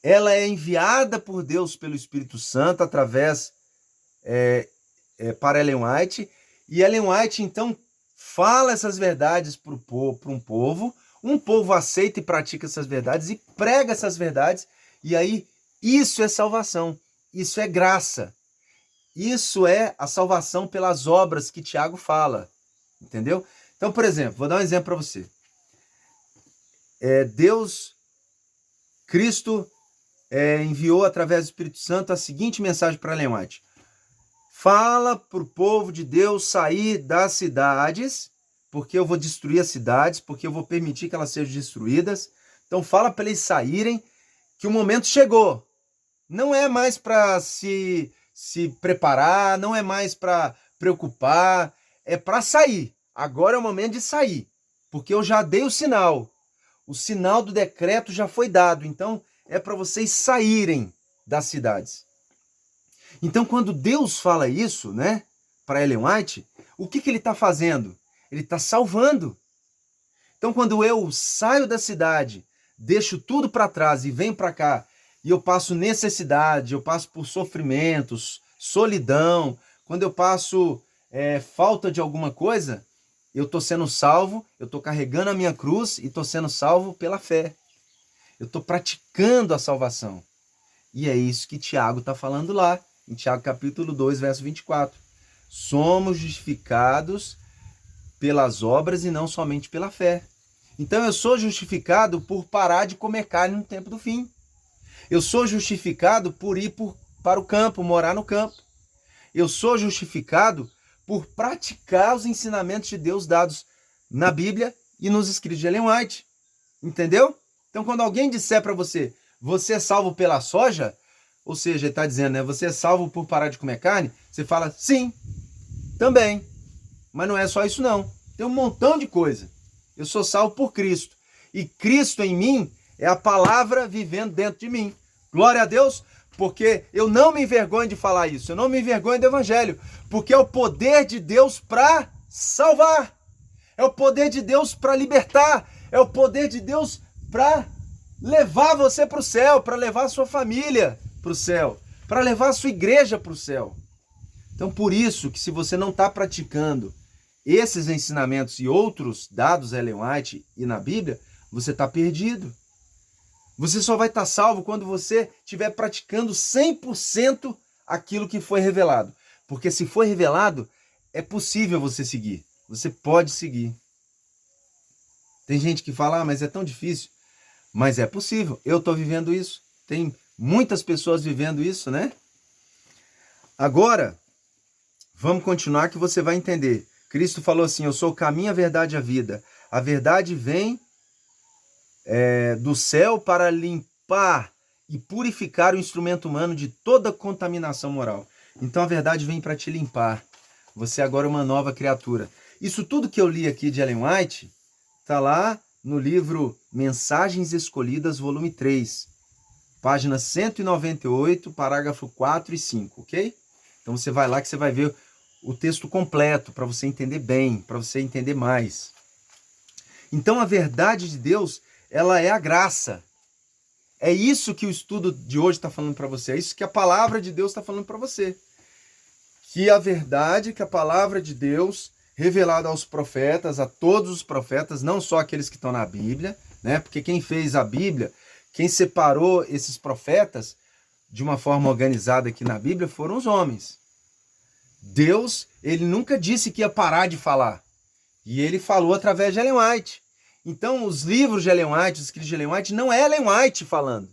ela é enviada por Deus pelo Espírito Santo através para Ellen White, e Ellen White então fala essas verdades para um povo aceita e pratica essas verdades e prega essas verdades, e aí isso é salvação, isso é graça, isso é a salvação pelas obras que Tiago fala, entendeu? Então, por exemplo, vou dar um exemplo para você. Cristo enviou através do Espírito Santo a seguinte mensagem para Ellen White: fala para o povo de Deus sair das cidades, porque eu vou destruir as cidades, porque eu vou permitir que elas sejam destruídas. Então fala para eles saírem, que o momento chegou. Não é mais para se preparar, não é mais para preocupar, é para sair. Agora é o momento de sair, porque eu já dei o sinal. O sinal do decreto já foi dado, então é para vocês saírem das cidades. Então, quando Deus fala isso, né, para Ellen White, o que ele está fazendo? Ele está salvando. Então, quando eu saio da cidade, deixo tudo para trás e venho para cá, e eu passo necessidade, eu passo por sofrimentos, solidão, quando eu passo falta de alguma coisa, eu estou sendo salvo, eu estou carregando a minha cruz e estou sendo salvo pela fé. Eu estou praticando a salvação. E é isso que Tiago está falando lá, em Tiago capítulo 2, verso 24. Somos justificados pelas obras e não somente pela fé. Então eu sou justificado por parar de comer carne no tempo do fim. Eu sou justificado por ir para o campo, morar no campo. Eu sou justificado por praticar os ensinamentos de Deus dados na Bíblia e nos escritos de Ellen White. Entendeu? Então, quando alguém disser para você, você é salvo pela soja, ou seja, ele está dizendo, né, você é salvo por parar de comer carne, você fala, sim, também. Mas não é só isso não. Tem um montão de coisa. Eu sou salvo por Cristo. E Cristo em mim é a palavra vivendo dentro de mim. Glória a Deus, porque eu não me envergonho de falar isso. Eu não me envergonho do Evangelho. Porque é o poder de Deus para salvar. É o poder de Deus para libertar. É o poder de Deus para levar você para o céu, para levar a sua família para o céu, para levar a sua igreja para o céu. Então, por isso que se você não está praticando esses ensinamentos e outros dados a Ellen White e na Bíblia, você está perdido. Você só vai estar salvo quando você estiver praticando 100% aquilo que foi revelado. Porque se foi revelado, é possível você seguir. Você pode seguir. Tem gente que fala, mas é tão difícil. Mas é possível. Eu estou vivendo isso. Tem muitas pessoas vivendo isso, né? Agora, vamos continuar que você vai entender. Cristo falou assim, eu sou o caminho, a verdade e a vida. A verdade vem do céu para limpar e purificar o instrumento humano de toda contaminação moral. Então a verdade vem para te limpar. Você agora é uma nova criatura. Isso tudo que eu li aqui de Ellen White está lá no livro Mensagens Escolhidas, volume 3, página 198, parágrafo 4 e 5, ok? Então você vai lá que você vai ver o texto completo para você entender bem, para você entender mais. Então a verdade de Deus, ela é a graça. É isso que o estudo de hoje está falando para você. É isso que a palavra de Deus está falando para você. Que a verdade, que a palavra de Deus, revelada aos profetas, a todos os profetas, não só aqueles que estão na Bíblia, né? Porque quem fez a Bíblia, quem separou esses profetas, de uma forma organizada aqui na Bíblia foram os homens. Deus, ele nunca disse que ia parar de falar. E ele falou através de Ellen White. Então, os livros de Ellen White, os escritos de Ellen White, não é Ellen White falando.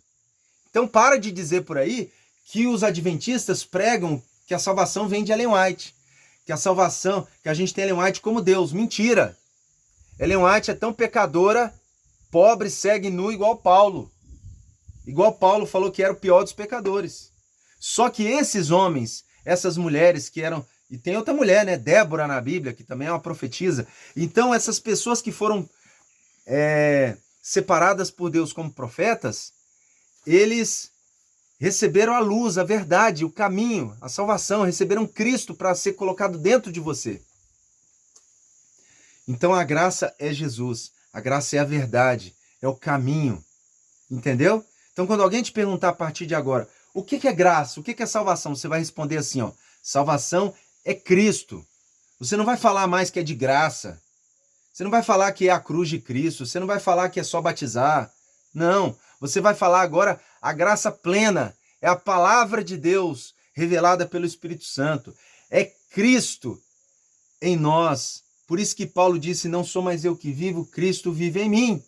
Então, para de dizer por aí que os adventistas pregam que a salvação vem de Ellen White. Que a salvação, que a gente tem Ellen White como Deus. Mentira! Ellen White é tão pecadora, pobre, cega e nu, igual Paulo. Igual Paulo falou que era o pior dos pecadores. Só que esses homens, essas mulheres que eram... E tem outra mulher, né? Débora na Bíblia, que também é uma profetisa. Então, essas pessoas que foram separadas por Deus como profetas, eles receberam a luz, a verdade, o caminho, a salvação, receberam Cristo para ser colocado dentro de você. Então, a graça é Jesus. A graça é a verdade, é o caminho. Entendeu? Então, quando alguém te perguntar a partir de agora, o que é graça? O que é salvação? Você vai responder assim, ó, salvação é Cristo. Você não vai falar mais que é de graça. Você não vai falar que é a cruz de Cristo. Você não vai falar que é só batizar. Não. Você vai falar agora a graça plena. É a palavra de Deus revelada pelo Espírito Santo. É Cristo em nós. Por isso que Paulo disse, não sou mais eu que vivo, Cristo vive em mim.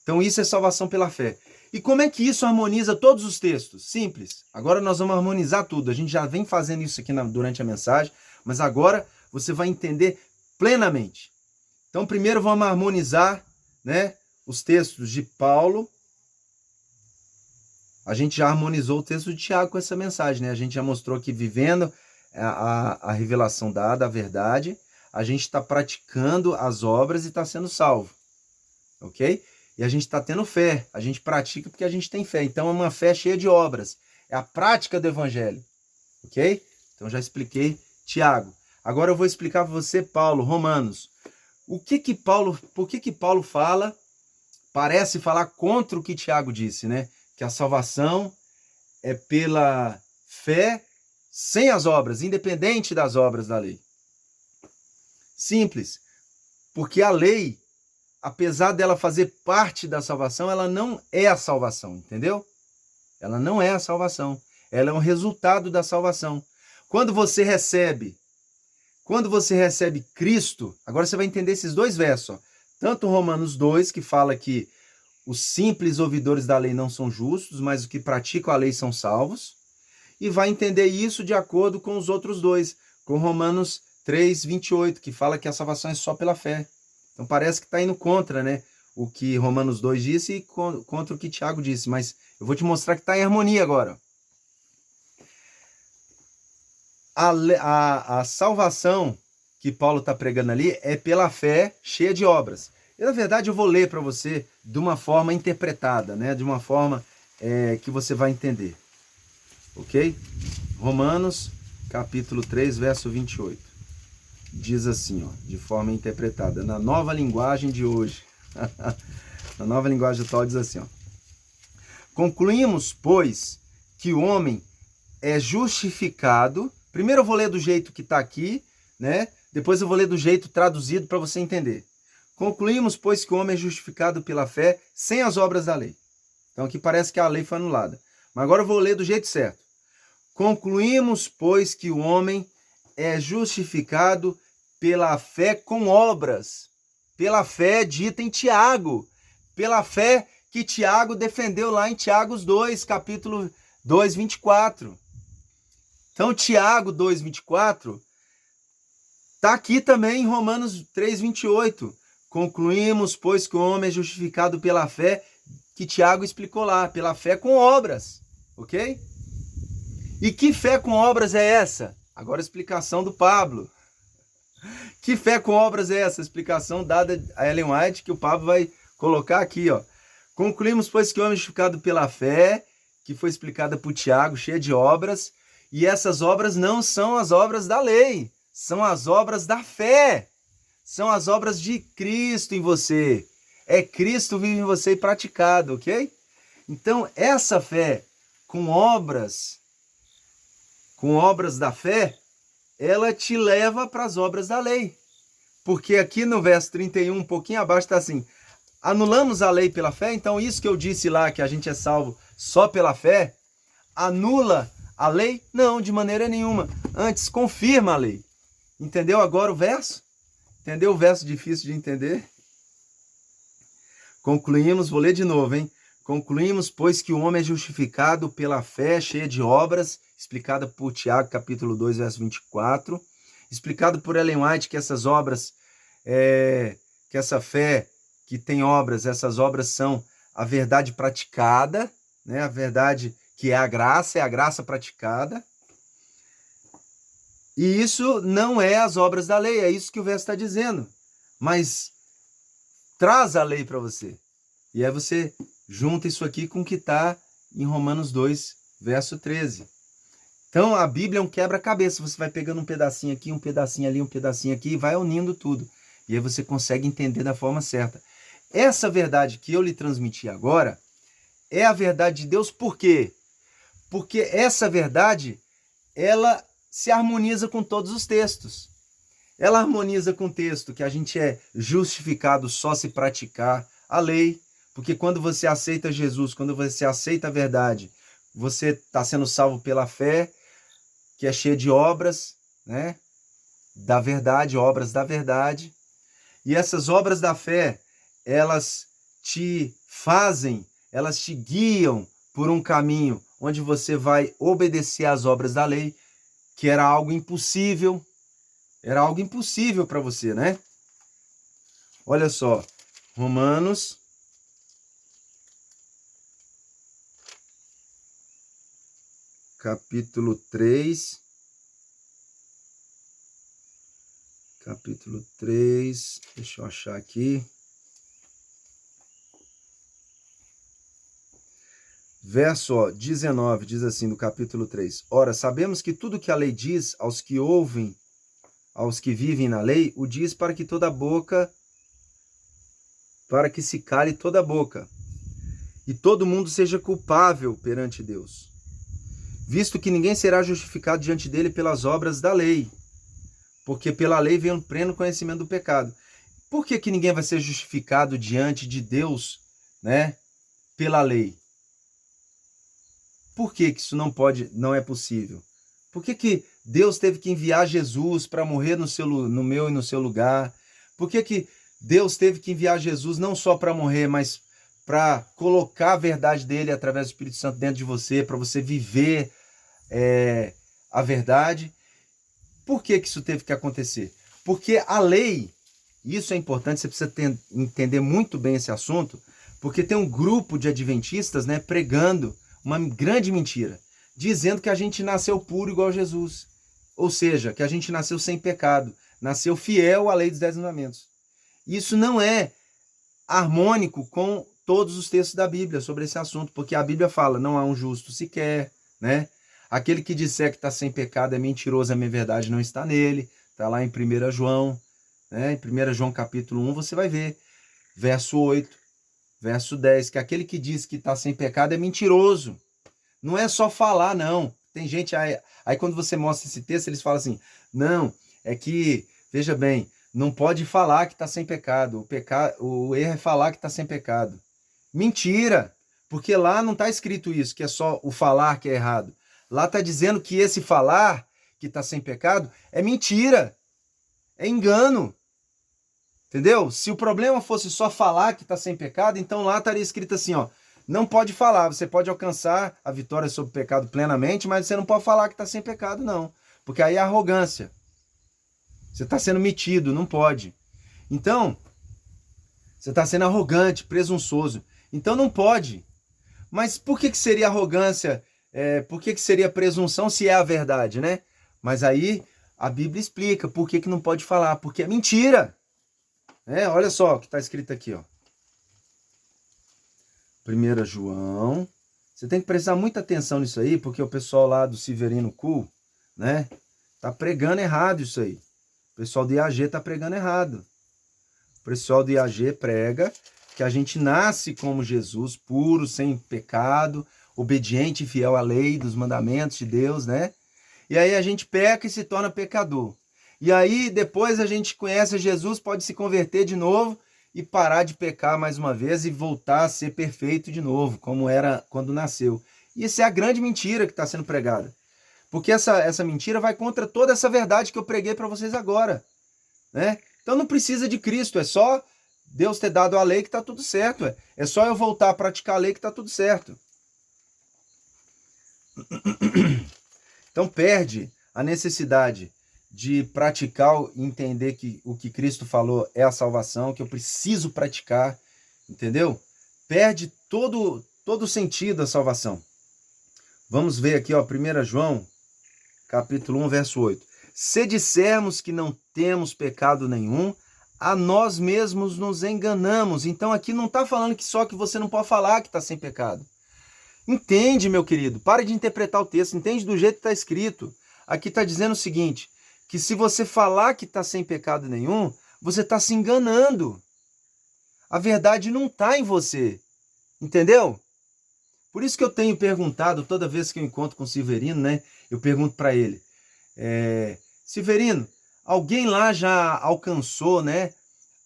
Então isso é salvação pela fé. E como é que isso harmoniza todos os textos? Simples. Agora nós vamos harmonizar tudo. A gente já vem fazendo isso aqui durante a mensagem, mas agora você vai entender plenamente. Então primeiro vamos harmonizar, né, os textos de Paulo. A gente já harmonizou o texto de Tiago com essa mensagem, né? A gente já mostrou que vivendo a revelação dada, a verdade, a gente está praticando as obras e está sendo salvo. Ok? E a gente está tendo fé, a gente pratica porque a gente tem fé. Então é uma fé cheia de obras. É a prática do evangelho. Ok? Então já expliquei Tiago. Agora eu vou explicar para você Paulo, Romanos. Por que Paulo parece falar contra o que Tiago disse, né? Que a salvação é pela fé sem as obras, independente das obras da lei. Simples. Porque a lei, apesar dela fazer parte da salvação, ela não é a salvação, entendeu? Ela não é a salvação. Ela é um resultado da salvação. Quando você recebe Cristo, agora você vai entender esses dois versos. Ó. Tanto Romanos 2, que fala que os simples ouvidores da lei não são justos, mas os que praticam a lei são salvos. E vai entender isso de acordo com os outros dois, com Romanos 3, 28, que fala que a salvação é só pela fé. Então parece que está indo contra, né, o que Romanos 2 disse e contra o que Tiago disse, mas eu vou te mostrar que está em harmonia agora. A salvação que Paulo está pregando ali é pela fé cheia de obras. E, na verdade, eu vou ler para você de uma forma interpretada, né, de uma forma que você vai entender. Ok? Romanos, capítulo 3, verso 28. Diz assim, ó, de forma interpretada, na nova linguagem de hoje. Na nova linguagem atual diz assim, ó. Concluímos, pois, que o homem é justificado. Primeiro eu vou ler do jeito que está aqui, né? Depois eu vou ler do jeito traduzido para você entender. Concluímos, pois, que o homem é justificado pela fé sem as obras da lei. Então aqui parece que a lei foi anulada. Mas agora eu vou ler do jeito certo. Concluímos, pois, que o homem é justificado pela fé com obras. Pela fé dita em Tiago. Pela fé que Tiago defendeu lá em Tiago 2, capítulo 2, 24. Então, Tiago 2, 24, está aqui também em Romanos 3, 28. Concluímos, pois, que o homem é justificado pela fé, que Tiago explicou lá, pela fé com obras. Ok? E que fé com obras é essa? Agora a explicação do Pablo. Que fé com obras é essa? A explicação dada a Ellen White, que o Pablo vai colocar aqui, ó. Concluímos, pois, que o homem é justificado pela fé, que foi explicada por Tiago, cheia de obras, e essas obras não são as obras da lei, são as obras da fé, são as obras de Cristo em você. É Cristo vive em você e praticado, ok? Então, essa fé com obras da fé, ela te leva para as obras da lei. Porque aqui no verso 31, um pouquinho abaixo, está assim, Anulamos a lei pela fé? Então isso que eu disse lá, que a gente é salvo só pela fé, anula a lei? Não, de maneira nenhuma. Antes, confirma a lei. Entendeu agora o verso? Entendeu o verso difícil de entender? Concluímos, vou ler de novo, hein? Concluímos, pois, que o homem é justificado pela fé cheia de obras, explicada por Tiago, capítulo 2, verso 24, explicado por Ellen White que essas obras, que essa fé que tem obras, essas obras são a verdade praticada, né? A verdade que é a graça praticada. E isso não é as obras da lei, é isso que o verso está dizendo. Mas traz a lei para você. E aí você junta isso aqui com o que está em Romanos 2, verso 13. Então a Bíblia é um quebra-cabeça. Você vai pegando um pedacinho aqui, um pedacinho ali, um pedacinho aqui e vai unindo tudo. E aí você consegue entender da forma certa. Essa verdade que eu lhe transmiti agora é a verdade de Deus. Por quê? Porque essa verdade, ela se harmoniza com todos os textos. Ela harmoniza com o texto que a gente é justificado só se praticar a lei. Porque quando você aceita Jesus, quando você aceita a verdade, você está sendo salvo pela fé, que é cheia de obras, né? Da verdade, obras da verdade. E essas obras da fé, elas te fazem, elas te guiam por um caminho onde você vai obedecer às obras da lei, que era algo impossível para você, né? Olha só, Romanos, capítulo 3, deixa eu achar aqui. Verso 19, diz assim, no capítulo 3. Ora, sabemos que tudo que a lei diz aos que ouvem, aos que vivem na lei, o diz para que se cale toda a boca, e todo mundo seja culpável perante Deus, visto que ninguém será justificado diante dele pelas obras da lei, porque pela lei vem o pleno conhecimento do pecado. Por que ninguém vai ser justificado diante de Deus, né, pela lei? Por que isso não é possível? Por que Deus teve que enviar Jesus para morrer no meu e no seu lugar? Por que Deus teve que enviar Jesus não só para morrer, mas para colocar a verdade dele através do Espírito Santo dentro de você, para você viver a verdade? Por que isso teve que acontecer? Porque a lei, isso é importante, você precisa entender muito bem esse assunto, porque tem um grupo de adventistas, né, pregando uma grande mentira, dizendo que a gente nasceu puro igual Jesus. Ou seja, que a gente nasceu sem pecado, nasceu fiel à lei dos 10 mandamentos. Isso não é harmônico com todos os textos da Bíblia sobre esse assunto, porque a Bíblia fala, não há um justo sequer, né? Aquele que disser que está sem pecado é mentiroso, a minha verdade não está nele. Está lá em 1 João, né? Em 1 João capítulo 1, você vai ver, verso 8, verso 10, que aquele que diz que está sem pecado é mentiroso. Não é só falar, não. Tem gente, aí quando você mostra esse texto, eles falam assim, não, é que, veja bem, não pode falar que está sem pecado. O erro é falar que está sem pecado. Mentira! Porque lá não está escrito isso, que é só o falar que é errado. Lá está dizendo que esse falar que está sem pecado é mentira, é engano. Entendeu? Se o problema fosse só falar que está sem pecado, então lá estaria escrito assim, ó, não pode falar, você pode alcançar a vitória sobre o pecado plenamente, mas você não pode falar que está sem pecado, não. Porque aí é arrogância. Você está sendo metido, não pode. Então, você está sendo arrogante, presunçoso. Então não pode. Mas por que seria arrogância? Por que seria presunção se é a verdade, né? Mas aí a Bíblia explica por que não pode falar. Porque é mentira. Olha só o que está escrito aqui, ó. 1 João. Você tem que prestar muita atenção nisso aí, porque o pessoal lá do Severino Cool, né, tá pregando errado isso aí. O pessoal do IAG tá pregando errado. O pessoal do IAG prega que a gente nasce como Jesus, puro, sem pecado, obediente e fiel à lei dos mandamentos de Deus, né? E aí a gente peca e se torna pecador. E aí depois a gente conhece Jesus, pode se converter de novo e parar de pecar mais uma vez e voltar a ser perfeito de novo, como era quando nasceu. E essa é a grande mentira que está sendo pregada. Porque essa mentira vai contra toda essa verdade que eu preguei para vocês agora, né? Então não precisa de Cristo, é só Deus ter dado a lei que está tudo certo. É só eu voltar a praticar a lei que está tudo certo. Então perde a necessidade de praticar e entender que o que Cristo falou é a salvação, que eu preciso praticar, entendeu? Perde todo o sentido da salvação. Vamos ver aqui, ó, 1 João, capítulo 1, verso 8. Se dissermos que não temos pecado nenhum, a nós mesmos nos enganamos. Então aqui não está falando que só que você não pode falar que está sem pecado. Entende, meu querido? Pare de interpretar o texto, entende do jeito que está escrito. Aqui está dizendo o seguinte, que se você falar que está sem pecado nenhum, você está se enganando. A verdade não está em você, entendeu? Por isso que eu tenho perguntado, toda vez que eu encontro com o Severino, né? Eu pergunto para ele, Severino, alguém lá já alcançou, né,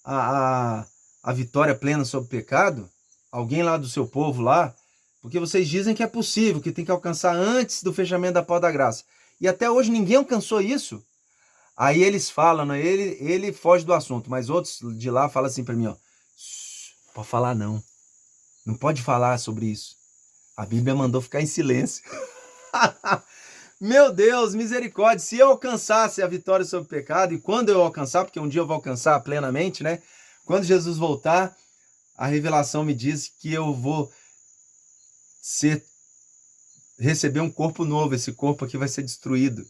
a vitória plena sobre o pecado? Alguém lá do seu povo lá? Porque vocês dizem que é possível, que tem que alcançar antes do fechamento da porta da graça. E até hoje ninguém alcançou isso. Aí eles falam, né? Ele foge do assunto, mas outros de lá falam assim para mim, ó, pode falar não. Não pode falar sobre isso. A Bíblia mandou ficar em silêncio. Meu Deus, misericórdia. Se eu alcançasse a vitória sobre o pecado, e quando eu alcançar, porque um dia eu vou alcançar plenamente, né? Quando Jesus voltar, a revelação me diz que eu vou receber um corpo novo. Esse corpo aqui vai ser destruído.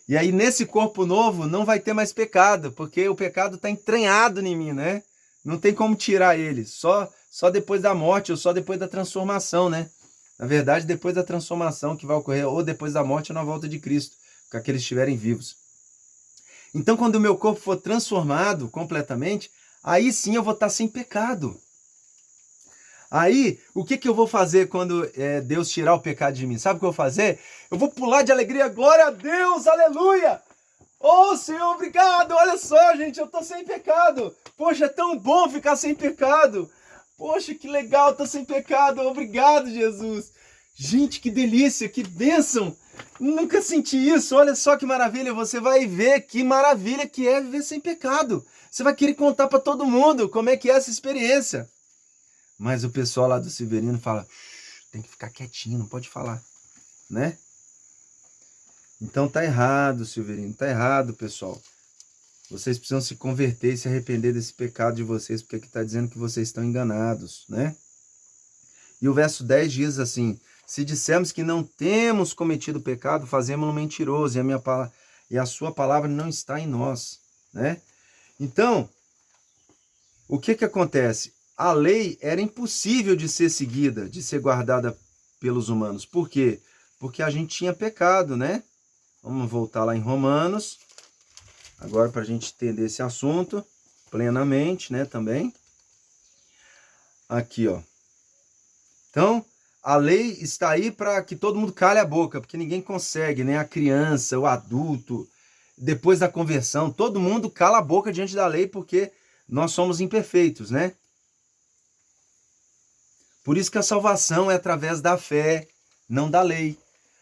E aí, nesse corpo novo, não vai ter mais pecado, porque o pecado está entranhado em mim, né? Não tem como tirar ele. Só depois da morte ou só depois da transformação, né? Na verdade, depois da transformação que vai ocorrer, ou depois da morte ou na volta de Cristo, para que eles estiverem vivos. Então, quando o meu corpo for transformado completamente, aí sim eu vou estar sem pecado. Aí, o que eu vou fazer quando Deus tirar o pecado de mim? Sabe o que eu vou fazer? Eu vou pular de alegria, glória a Deus, aleluia! Oh, Senhor, obrigado! Olha só, gente, eu tô sem pecado. Poxa, é tão bom ficar sem pecado. Poxa, que legal, tô sem pecado. Obrigado, Jesus. Gente, que delícia, que bênção. Nunca senti isso. Olha só que maravilha. Você vai ver que maravilha que é viver sem pecado. Você vai querer contar para todo mundo como é que é essa experiência. Mas o pessoal lá do Severino fala, tem que ficar quietinho, não pode falar, né? Então tá errado, Severino, tá errado, pessoal. Vocês precisam se converter e se arrepender desse pecado de vocês, porque aqui está dizendo que vocês estão enganados, né? E o verso 10 diz assim, se dissermos que não temos cometido pecado, fazemos-lo mentiroso, e a sua palavra não está em nós, né? Então, o que acontece? A lei era impossível de ser seguida, de ser guardada pelos humanos. Por quê? Porque a gente tinha pecado, né? Vamos voltar lá em Romanos, agora para a gente entender esse assunto plenamente, né, também. Aqui, ó. Então, a lei está aí para que todo mundo cale a boca, porque ninguém consegue, né? A criança, o adulto, depois da conversão, todo mundo cala a boca diante da lei, porque nós somos imperfeitos, né? Por isso que a salvação é através da fé, não da lei.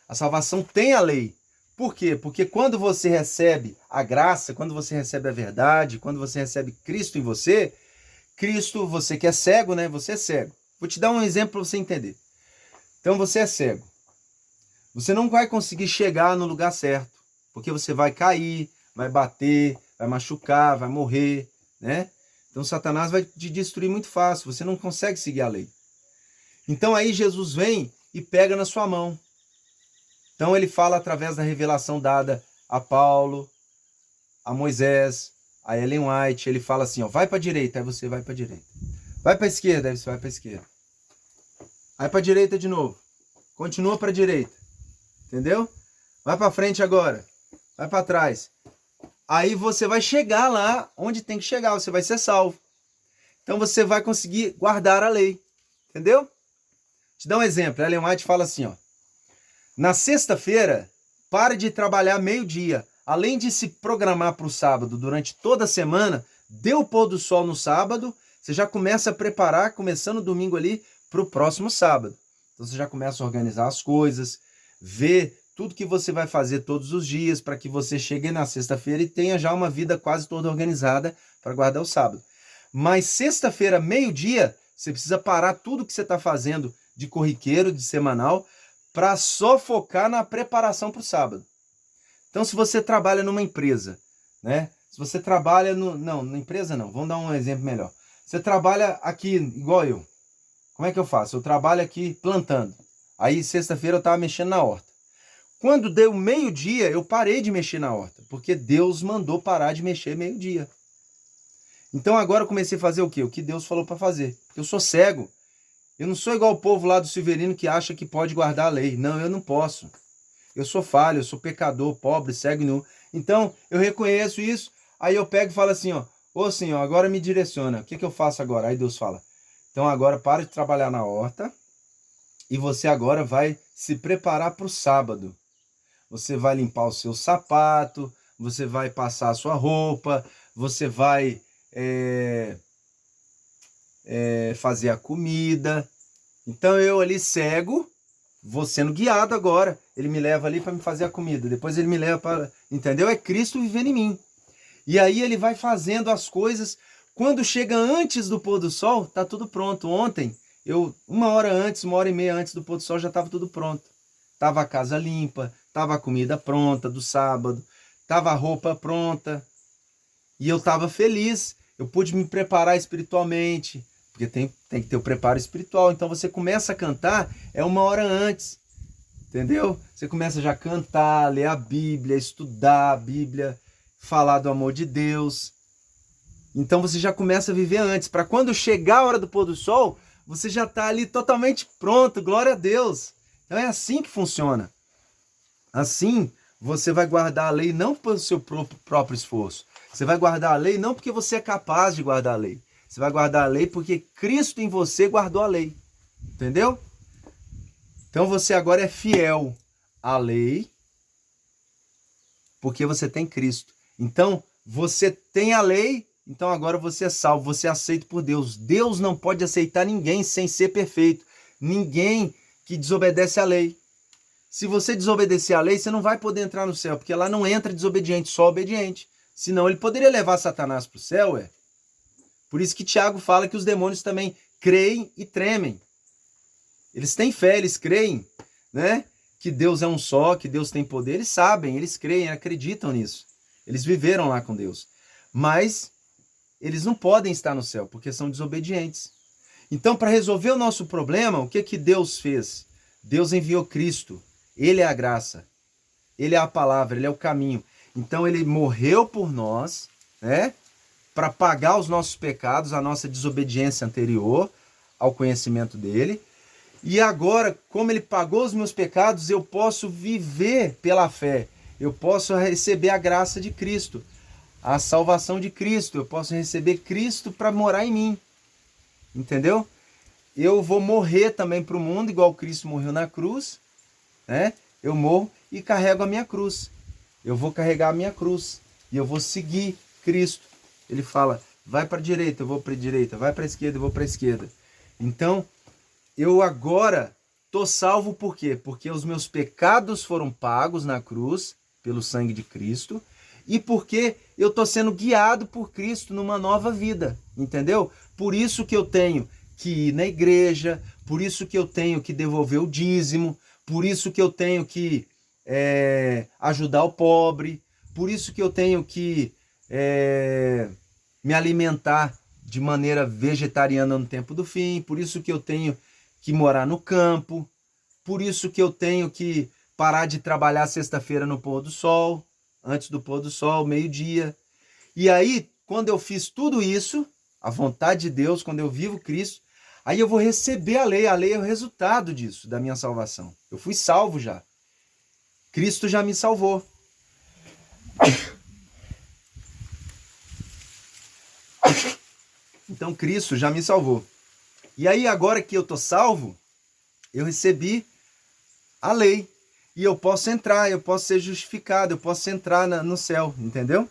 A salvação tem a lei. Por quê? Porque quando você recebe a graça, quando você recebe a verdade, quando você recebe Cristo em você, Cristo, você que é cego, né? Você é cego. Vou te dar um exemplo para você entender. Então você é cego. Você não vai conseguir chegar no lugar certo, porque você vai cair, vai bater, vai machucar, vai morrer, né? Então Satanás vai te destruir muito fácil, você não consegue seguir a lei. Então aí Jesus vem e pega na sua mão. Então ele fala através da revelação dada a Paulo, a Moisés, a Ellen White, ele fala assim, ó, vai para a direita, aí você vai para a direita. Vai para a esquerda, aí você vai para a esquerda. Aí para a direita de novo. Continua para a direita. Entendeu? Vai para frente agora. Vai para trás. Aí você vai chegar lá onde tem que chegar, você vai ser salvo. Então você vai conseguir guardar a lei. Entendeu? Te dar um exemplo. A Ellen White fala assim, ó. Na sexta-feira, pare de trabalhar meio-dia. Além de se programar para o sábado durante toda a semana, dê o pôr do sol no sábado, Você já começa a preparar, começando o domingo ali, para o próximo sábado. Então você já começa a organizar as coisas, ver tudo que você vai fazer todos os dias, para que você chegue na sexta-feira e tenha já uma vida quase toda organizada para guardar o sábado. Mas sexta-feira, meio-dia, você precisa parar tudo que você está fazendo de corriqueiro, de semanal, para só focar na preparação para o sábado. Então, se você trabalha numa empresa, né? Se você trabalha não, na empresa não, vamos dar um exemplo melhor. Você trabalha aqui, igual eu. Como é que eu faço? Eu trabalho aqui plantando. Aí, sexta-feira, eu estava mexendo na horta. Quando deu meio-dia, eu parei de mexer na horta, porque Deus mandou parar de mexer meio-dia. Então, agora eu comecei a fazer o quê? O que Deus falou para fazer. Porque eu sou cego. Eu não sou igual o povo lá do Silverino que acha que pode guardar a lei. Não, eu não posso. Eu sou falho, eu sou pecador, pobre, cego e nu. Então, eu reconheço isso, aí eu pego e falo assim, ó, ô Senhor, agora me direciona, o que eu faço agora? Aí Deus fala, então agora para de trabalhar na horta e você agora vai se preparar para o sábado. Você vai limpar o seu sapato, você vai passar a sua roupa, você vai fazer a comida. Então eu ali cego, vou sendo guiado agora. Ele me leva ali para me fazer a comida. Depois ele me leva para... Entendeu? É Cristo vivendo em mim. E aí ele vai fazendo as coisas. Quando chega antes do pôr do sol, tá tudo pronto. Ontem, uma hora antes, uma hora e meia antes do pôr do sol, já estava tudo pronto. Tava a casa limpa, tava a comida pronta do sábado, tava a roupa pronta. E eu estava feliz. Eu pude me preparar espiritualmente. Porque tem que ter o preparo espiritual. Então você começa a cantar, uma hora antes. Entendeu? Você começa já a cantar, ler a Bíblia, estudar a Bíblia, falar do amor de Deus. Então você já começa a viver antes. Para quando chegar a hora do pôr do sol, você já está ali totalmente pronto. Glória a Deus. Então é assim que funciona. Assim você vai guardar a lei não pelo seu próprio esforço. Você vai guardar a lei não porque você é capaz de guardar a lei. Você vai guardar a lei porque Cristo em você guardou a lei. Entendeu? Então você agora é fiel à lei porque você tem Cristo. Então você tem a lei, então agora você é salvo, você é aceito por Deus. Deus não pode aceitar ninguém sem ser perfeito. Ninguém que desobedece à lei. Se você desobedecer à lei, você não vai poder entrar no céu, porque lá não entra desobediente, só obediente. Senão ele poderia levar Satanás para o céu, Por isso que Tiago fala que os demônios também creem e tremem. Eles têm fé, eles creem, né? Que Deus é um só, que Deus tem poder. Eles sabem, eles creem, acreditam nisso. Eles viveram lá com Deus. Mas eles não podem estar no céu, porque são desobedientes. Então, para resolver o nosso problema, o que Deus fez? Deus enviou Cristo. Ele é a graça. Ele é a palavra, ele é o caminho. Então, ele morreu por nós, né? Para pagar os nossos pecados, a nossa desobediência anterior ao conhecimento dele. E agora, como ele pagou os meus pecados, eu posso viver pela fé. Eu posso receber a graça de Cristo, a salvação de Cristo. Eu posso receber Cristo para morar em mim. Entendeu? Eu vou morrer também para o mundo, igual Cristo morreu na cruz, né? Eu morro e carrego a minha cruz. Eu vou carregar a minha cruz e eu vou seguir Cristo. Ele fala, vai para a direita, eu vou para a direita, vai para a esquerda, eu vou para a esquerda. Então, eu agora estou salvo por quê? Porque os meus pecados foram pagos na cruz pelo sangue de Cristo e porque eu estou sendo guiado por Cristo numa nova vida, entendeu? Por isso que eu tenho que ir na igreja, por isso que eu tenho que devolver o dízimo, por isso que eu tenho que ajudar o pobre, por isso que eu tenho que me alimentar de maneira vegetariana no tempo do fim, por isso que eu tenho que morar no campo, por isso que eu tenho que parar de trabalhar sexta-feira no pôr do sol, antes do pôr do sol, meio-dia. E aí, quando eu fiz tudo isso, a vontade de Deus, quando eu vivo Cristo, aí eu vou receber a lei é o resultado disso, da minha salvação. Eu fui salvo já. Cristo já me salvou. Então Cristo já me salvou. E aí agora que eu estou salvo, eu recebi a lei. E eu posso entrar, eu posso ser justificado, eu posso entrar no céu, entendeu?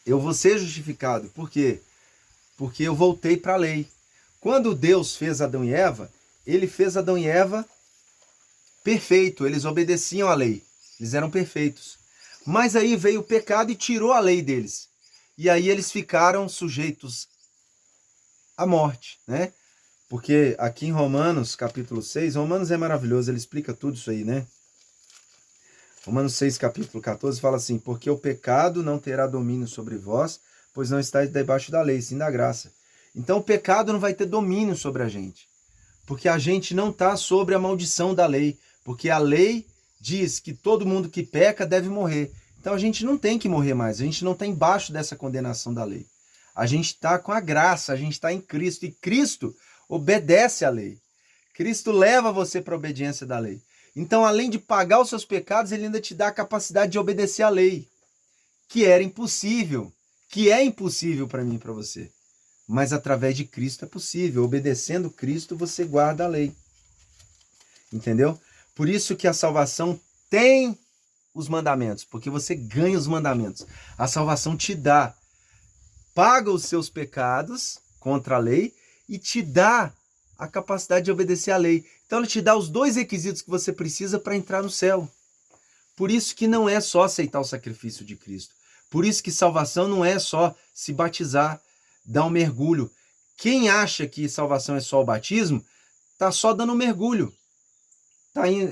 Eu vou ser justificado. Por quê? porque eu voltei para a lei. Quando Deus fez Adão e Eva, ele fez Adão e Eva perfeito, eles obedeciam à lei, eles eram perfeitos. Mas aí veio o pecado e tirou a lei deles. E aí eles ficaram sujeitos à morte, né? Porque aqui em Romanos, capítulo 6, Romanos é maravilhoso, ele explica tudo isso aí, né? Romanos 6, capítulo 14, fala assim: porque o pecado não terá domínio sobre vós, pois não estáis debaixo da lei, sim da graça. Então o pecado não vai ter domínio sobre a gente, porque a gente não está sobre a maldição da lei, porque a lei diz que todo mundo que peca deve morrer. Então a gente não tem que morrer mais, a gente não está embaixo dessa condenação da lei. A gente está com a graça, a gente está em Cristo, e Cristo obedece à lei. Cristo leva você para a obediência da lei. Então, além de pagar os seus pecados, ele ainda te dá a capacidade de obedecer à lei, que era impossível, que é impossível para mim e para você. Mas através de Cristo é possível. Obedecendo Cristo, você guarda a lei. Entendeu? Por isso que a salvação tem os mandamentos, porque você ganha os mandamentos. A salvação te dá, paga os seus pecados contra a lei e te dá a capacidade de obedecer à lei. Então ele te dá os dois requisitos que você precisa para entrar no céu. Por isso que não é só aceitar o sacrifício de Cristo. Por isso que salvação não é só se batizar, dar um mergulho. Quem acha que salvação é só o batismo, tá só dando um mergulho.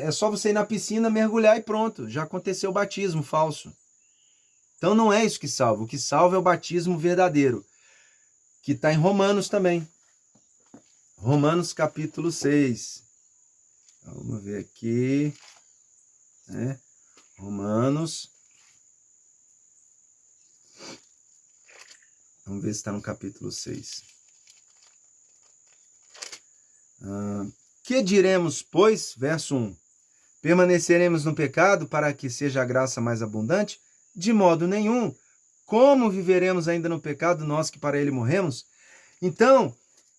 É só você ir na piscina, mergulhar e pronto. Já aconteceu o batismo falso. Então não é isso que salva. O que salva é o batismo verdadeiro, que está em Romanos também. Romanos capítulo 6. Vamos ver aqui. Romanos. Vamos ver se está no capítulo 6. Que diremos, pois? Verso 1. Permaneceremos no pecado para que seja a graça mais abundante? De modo nenhum. Como viveremos ainda no pecado, nós que para ele morremos? Então,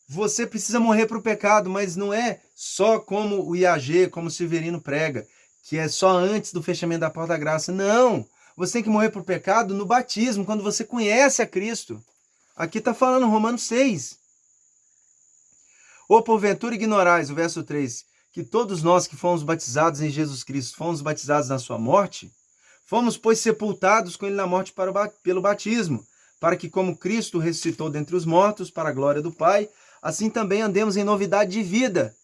você precisa morrer para o pecado, mas não é só como o IAG, como o Severino prega, que é só antes do fechamento da porta da graça. Não! Você tem que morrer para o pecado no batismo, quando você conhece a Cristo. Aqui está falando Romanos 6. Ou porventura ignorais, o verso 3, que todos nós que fomos batizados em Jesus Cristo, fomos batizados na sua morte, fomos, pois, sepultados com ele na morte pelo batismo, para que, como Cristo ressuscitou dentre os mortos, para a glória do Pai, assim também andemos em novidade de vida.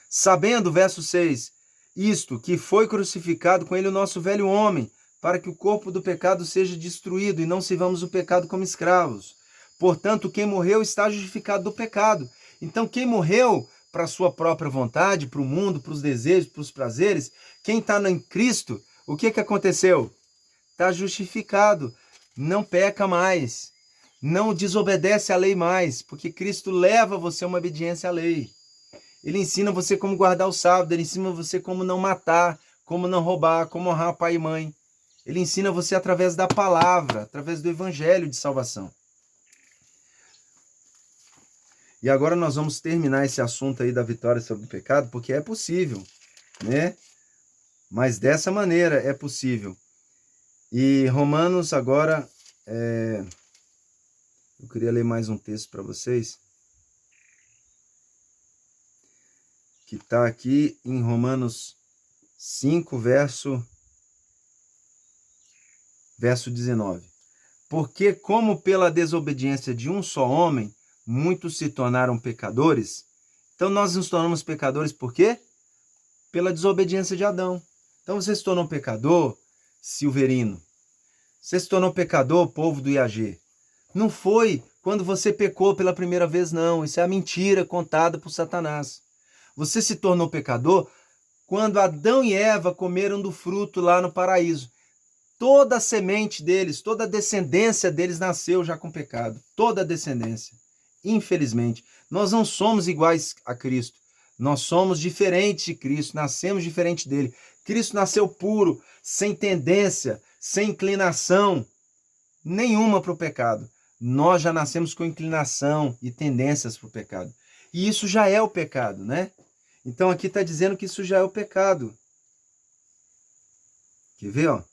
Sabendo, verso 6, isto, que foi crucificado com ele o nosso velho homem, para que o corpo do pecado seja destruído e não sirvamos o pecado como escravos. Portanto, quem morreu está justificado do pecado. Então, quem morreu para a sua própria vontade, para o mundo, para os desejos, para os prazeres, quem está em Cristo, o que aconteceu? Está justificado, não peca mais, não desobedece à lei mais, porque Cristo leva você a uma obediência à lei. Ele ensina você como guardar o sábado, ele ensina você como não matar, como não roubar, como honrar pai e mãe. Ele ensina você através da palavra, através do evangelho de salvação. E agora nós vamos terminar esse assunto aí da vitória sobre o pecado, porque é possível, né? Mas dessa maneira é possível. E Romanos agora, eu queria ler mais um texto para vocês, que está aqui em Romanos 5, verso 19. Porque como pela desobediência de um só homem, muitos se tornaram pecadores, então nós nos tornamos pecadores por quê? Pela desobediência de Adão. Então você se tornou pecador, Silverino. Você se tornou pecador, povo do IAG. Não foi quando você pecou pela primeira vez, não. Isso é a mentira contada por Satanás. Você se tornou pecador quando Adão e Eva comeram do fruto lá no paraíso. Toda a semente deles, toda a descendência deles nasceu já com pecado. Toda a descendência. Infelizmente, nós não somos iguais a Cristo. Nós somos diferentes de Cristo, nascemos diferente dele. Cristo nasceu puro, sem tendência, sem inclinação nenhuma para o pecado. Nós já nascemos com inclinação e tendências para o pecado. E isso já é o pecado, né? Então aqui está dizendo que isso já é o pecado. Quer ver, ó?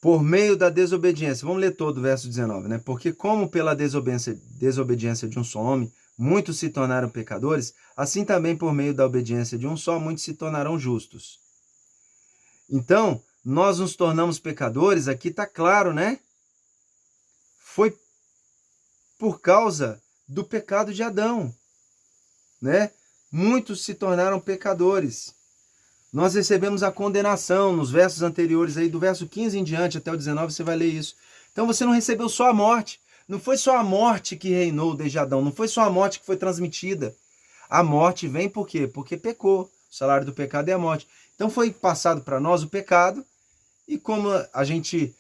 por meio da desobediência. Vamos ler todo o verso 19, né? Porque como pela desobediência de um só homem, muitos se tornaram pecadores, assim também por meio da obediência de um só, muitos se tornarão justos. Então, nós nos tornamos pecadores, aqui está claro, né? Foi por causa do pecado de Adão, né? Muitos se tornaram pecadores. Nós recebemos a condenação nos versos anteriores aí, do verso 15 em diante até o 19, você vai ler isso. Então você não recebeu só a morte. Não foi só a morte que reinou desde Adão, não foi só a morte que foi transmitida. A morte vem por quê? Porque pecou. O salário do pecado é a morte. Então foi passado para nós o pecado, e como a gente